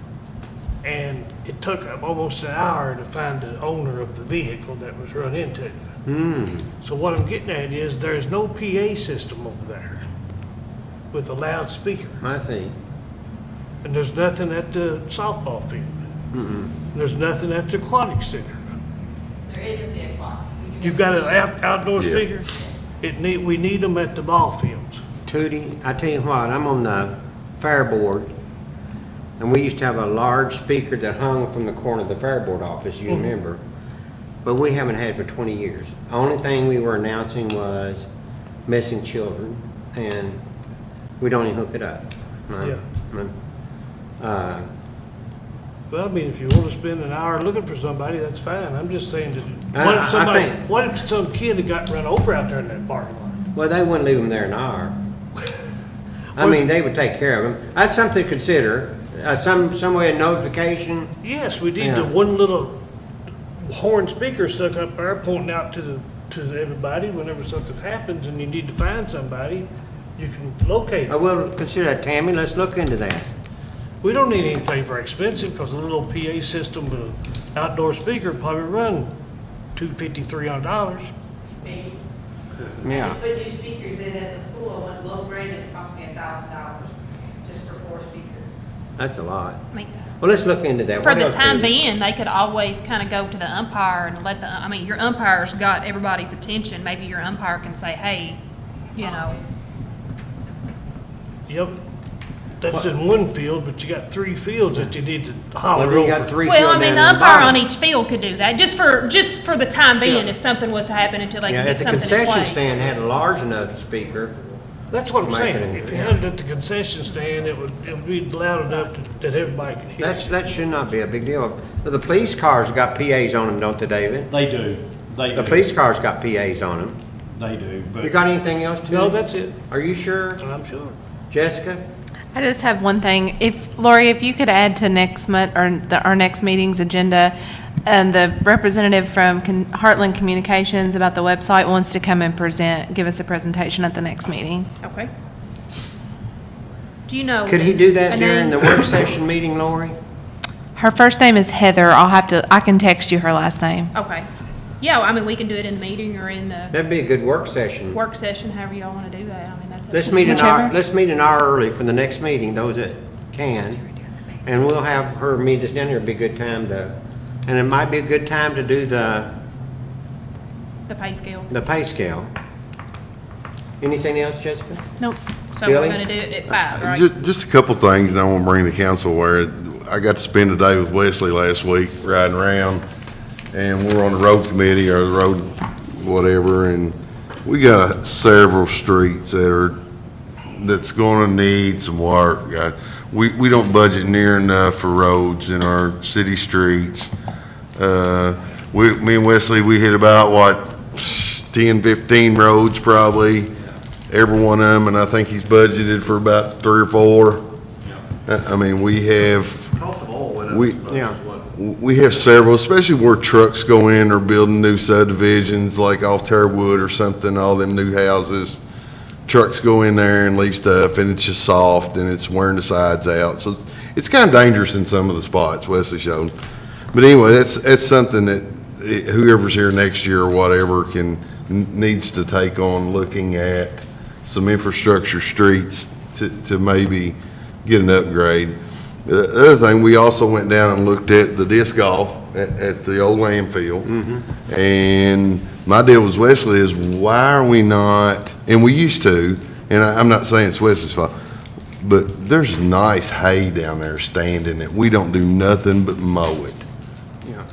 Speaker 2: And it took almost an hour to find the owner of the vehicle that was run into. So what I'm getting at is there's no PA system over there with a loudspeaker.
Speaker 1: I see.
Speaker 2: And there's nothing at the softball field. There's nothing at the aquatic center.
Speaker 13: There isn't the clock.
Speaker 2: You've got an outdoor
Speaker 5: Yeah.
Speaker 2: speaker? We need them at the ball fields.
Speaker 1: Tootie, I tell you what, I'm on the fair board, and we used to have a large speaker that hung from the corner of the fair board office, you remember? But we haven't had it for 20 years. Only thing we were announcing was missing children, and we don't even hook it up.
Speaker 2: Yeah.
Speaker 1: Uh,
Speaker 2: Well, I mean, if you want to spend an hour looking for somebody, that's fine. I'm just saying that,
Speaker 1: I
Speaker 2: what if some kid had got run over out there in that parking lot?
Speaker 1: Well, they wouldn't leave them there an hour. I mean, they would take care of them. That's something to consider, some way of notification.
Speaker 2: Yes, we need
Speaker 1: Yeah.
Speaker 2: the one little horn speaker stuck up there pointing out to everybody whenever something happens and you need to find somebody, you can locate
Speaker 1: I
Speaker 2: them.
Speaker 1: will consider that, Tammy, let's look into that.
Speaker 2: We don't need anything very expensive because a little PA system with an outdoor speaker probably run $250, $300.
Speaker 13: Maybe.
Speaker 1: Yeah.
Speaker 13: I put new speakers in at the pool, went low grade, it cost me $1,000 just for 4 speakers.
Speaker 1: That's a lot.
Speaker 6: I mean,
Speaker 1: Well, let's look into that.
Speaker 6: for
Speaker 1: What
Speaker 6: the
Speaker 1: else
Speaker 6: time
Speaker 1: do we-
Speaker 6: being, they could always kind of go to the umpire and let I mean, your umpire's got everybody's attention. Maybe your umpire can say, hey, you know,
Speaker 2: Yep. That's in one field, but you got 3 fields that you need to holler
Speaker 1: Well, you got
Speaker 2: over.
Speaker 1: 3
Speaker 6: well, I
Speaker 1: field
Speaker 6: mean, the
Speaker 1: down in
Speaker 6: umpire on
Speaker 1: bottom.
Speaker 6: each field could do that, just for the time being,
Speaker 2: Yeah.
Speaker 6: if something was to happen until they
Speaker 1: Yeah,
Speaker 6: can get
Speaker 1: if the
Speaker 6: something in
Speaker 1: concession
Speaker 6: place.
Speaker 1: stand had a large enough speaker,
Speaker 2: That's what I'm
Speaker 1: Make
Speaker 2: saying.
Speaker 1: it-
Speaker 2: If you
Speaker 1: yeah.
Speaker 2: had it at the concession stand, it would be loud enough that everybody could hear.
Speaker 1: that should not be a big deal. The police cars got PAs on them, don't they, David?
Speaker 14: They do, they do.
Speaker 1: The police cars got PAs on them.
Speaker 14: They do, but.
Speaker 1: You got anything else to?
Speaker 2: No, that's it.
Speaker 1: Are you sure?
Speaker 2: I'm sure.
Speaker 1: Jessica?
Speaker 8: I just have one thing. Lori, if you could add to next month, or our next meeting's agenda, and the representative from Heartland Communications about the website wants to come and give us a presentation at the next meeting.
Speaker 6: Okay. Do you know?
Speaker 1: Could he do that
Speaker 6: a
Speaker 1: during
Speaker 6: name?
Speaker 1: the work session meeting, Lori?
Speaker 8: Her first name is Heather. I can text you her last name.
Speaker 6: Okay. Yeah, I mean, we can do it in the meeting or in the
Speaker 1: That'd be a good work session.
Speaker 6: work session, however y'all want to do that. I mean, that's. up
Speaker 1: Let's
Speaker 6: to
Speaker 1: meet
Speaker 6: you.
Speaker 1: an hour early for the next meeting, those that can. And we'll have her meet us down there. It'd be a good time and it might be a good time to do the
Speaker 6: The pay scale.
Speaker 1: pay scale. Anything else, Jessica?
Speaker 8: Nope.
Speaker 6: So we're
Speaker 1: Billy?
Speaker 6: going to do it at 5, right?
Speaker 5: Just a couple things, and I want to bring the council aware. I got to spend a day with Wesley last week riding around, and we're on the road committee or the road whatever, and we got several streets that's going to need some work. We don't budget near enough for roads in our city streets. Me and Wesley, we hit about, what, 10, 15 roads probably, every one of them, and I think he's budgeted for about 3 or 4. I mean, we have,
Speaker 12: Cost of oil went up.
Speaker 5: we,
Speaker 1: Yeah.
Speaker 5: we have several, especially where trucks go in or building new subdivisions, like off Terwood or something, all them new houses. Trucks go in there and leave stuff, and it's just soft, and it's wearing the sides out. So it's kind of dangerous in some of the spots, Wesley showed. But anyway, that's something that whoever's here next year or whatever needs to take on, looking at some infrastructure streets to maybe get an upgrade. The other thing, we also went down and looked at the disc golf at the old landfill. And my deal with Wesley is, why are we not, and we used to, and I'm not saying it's Wesley's fault, but there's nice hay down there standing that we don't do nothing but mow it.
Speaker 1: Yeah.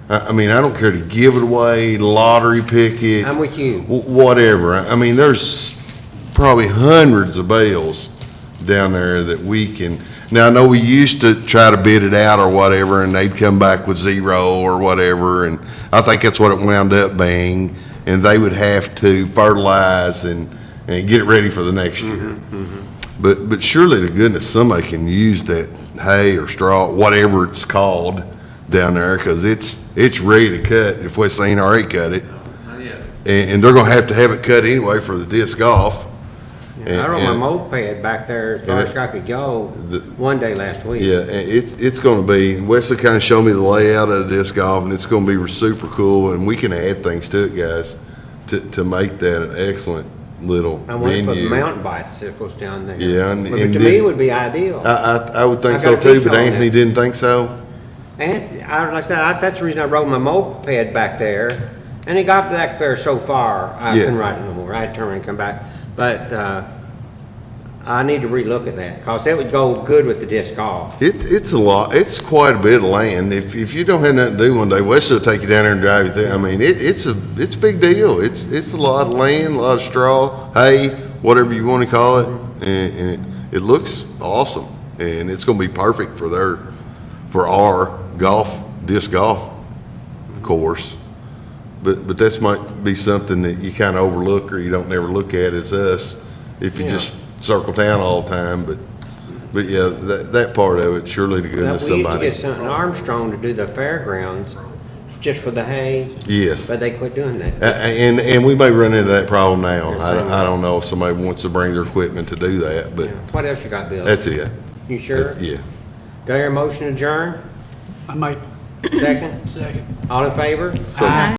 Speaker 5: I mean, I don't care to give it away, lottery pick it.
Speaker 1: I'm with you.
Speaker 5: Whatever. I mean, there's probably hundreds of bales down there that we can, now I know we used to try to bid it out or whatever, and they'd come back with 0 or whatever, and I think that's what it wound up being, and they would have to fertilize and get it ready for the next year. But surely to goodness, somebody can use that hay or straw, whatever it's called, down there, because it's ready to cut if West ain't already cut it. And they're gonna have to have it cut anyway for the disc golf.
Speaker 1: I rode my moped back there as far as I could go one day last week.
Speaker 5: Yeah, and it's gonna be, Wesley kind of showed me the layout of the disc golf, and it's gonna be super cool, and we can add things to it, guys, to make that an excellent little
Speaker 1: I want to put
Speaker 5: venue.
Speaker 1: mountain bicycles down there.
Speaker 5: Yeah,
Speaker 1: But
Speaker 5: and
Speaker 1: to me, it would be ideal.
Speaker 5: I would think
Speaker 1: I
Speaker 5: so
Speaker 1: got a
Speaker 5: too,
Speaker 1: picture
Speaker 5: but
Speaker 1: on
Speaker 5: Anthony
Speaker 1: that.
Speaker 5: didn't think so.
Speaker 1: And like I said, that's the reason I rode my moped back there. And it got back there so far, I
Speaker 5: Yeah.
Speaker 1: couldn't ride it no more. I had to turn around and come back. But I need to relook at that, because that would go good with the disc golf.
Speaker 5: It's a lot, it's quite a bit of land. If you don't have nothing to do one day, Wesley will take you down there and drive you through. I mean, it's a big deal. It's a lot of land, a lot of straw, hay, whatever you want to call it. And it looks awesome. And it's gonna be perfect for our disc golf course. But that's might be something that you kind of overlook, or you don't never look at, as us, if you just circle town all the time. But yeah, that part of it, surely to
Speaker 1: Now,
Speaker 5: goodness
Speaker 1: we used to
Speaker 5: somebody.
Speaker 1: get something Armstrong to do the fairgrounds, just for the hay,
Speaker 5: Yes.
Speaker 1: but they quit doing that.
Speaker 5: And we may run into that problem now.
Speaker 1: Yes,
Speaker 5: I don't know if somebody wants to bring their equipment to do that, but
Speaker 1: Yeah. What else you got, Bill?
Speaker 5: that's it.
Speaker 1: You sure?
Speaker 5: Yeah.
Speaker 1: Do I hear a motion adjourn?
Speaker 3: I make
Speaker 1: Second?
Speaker 3: second.
Speaker 1: All in favor?
Speaker 5: So-
Speaker 8: Aye.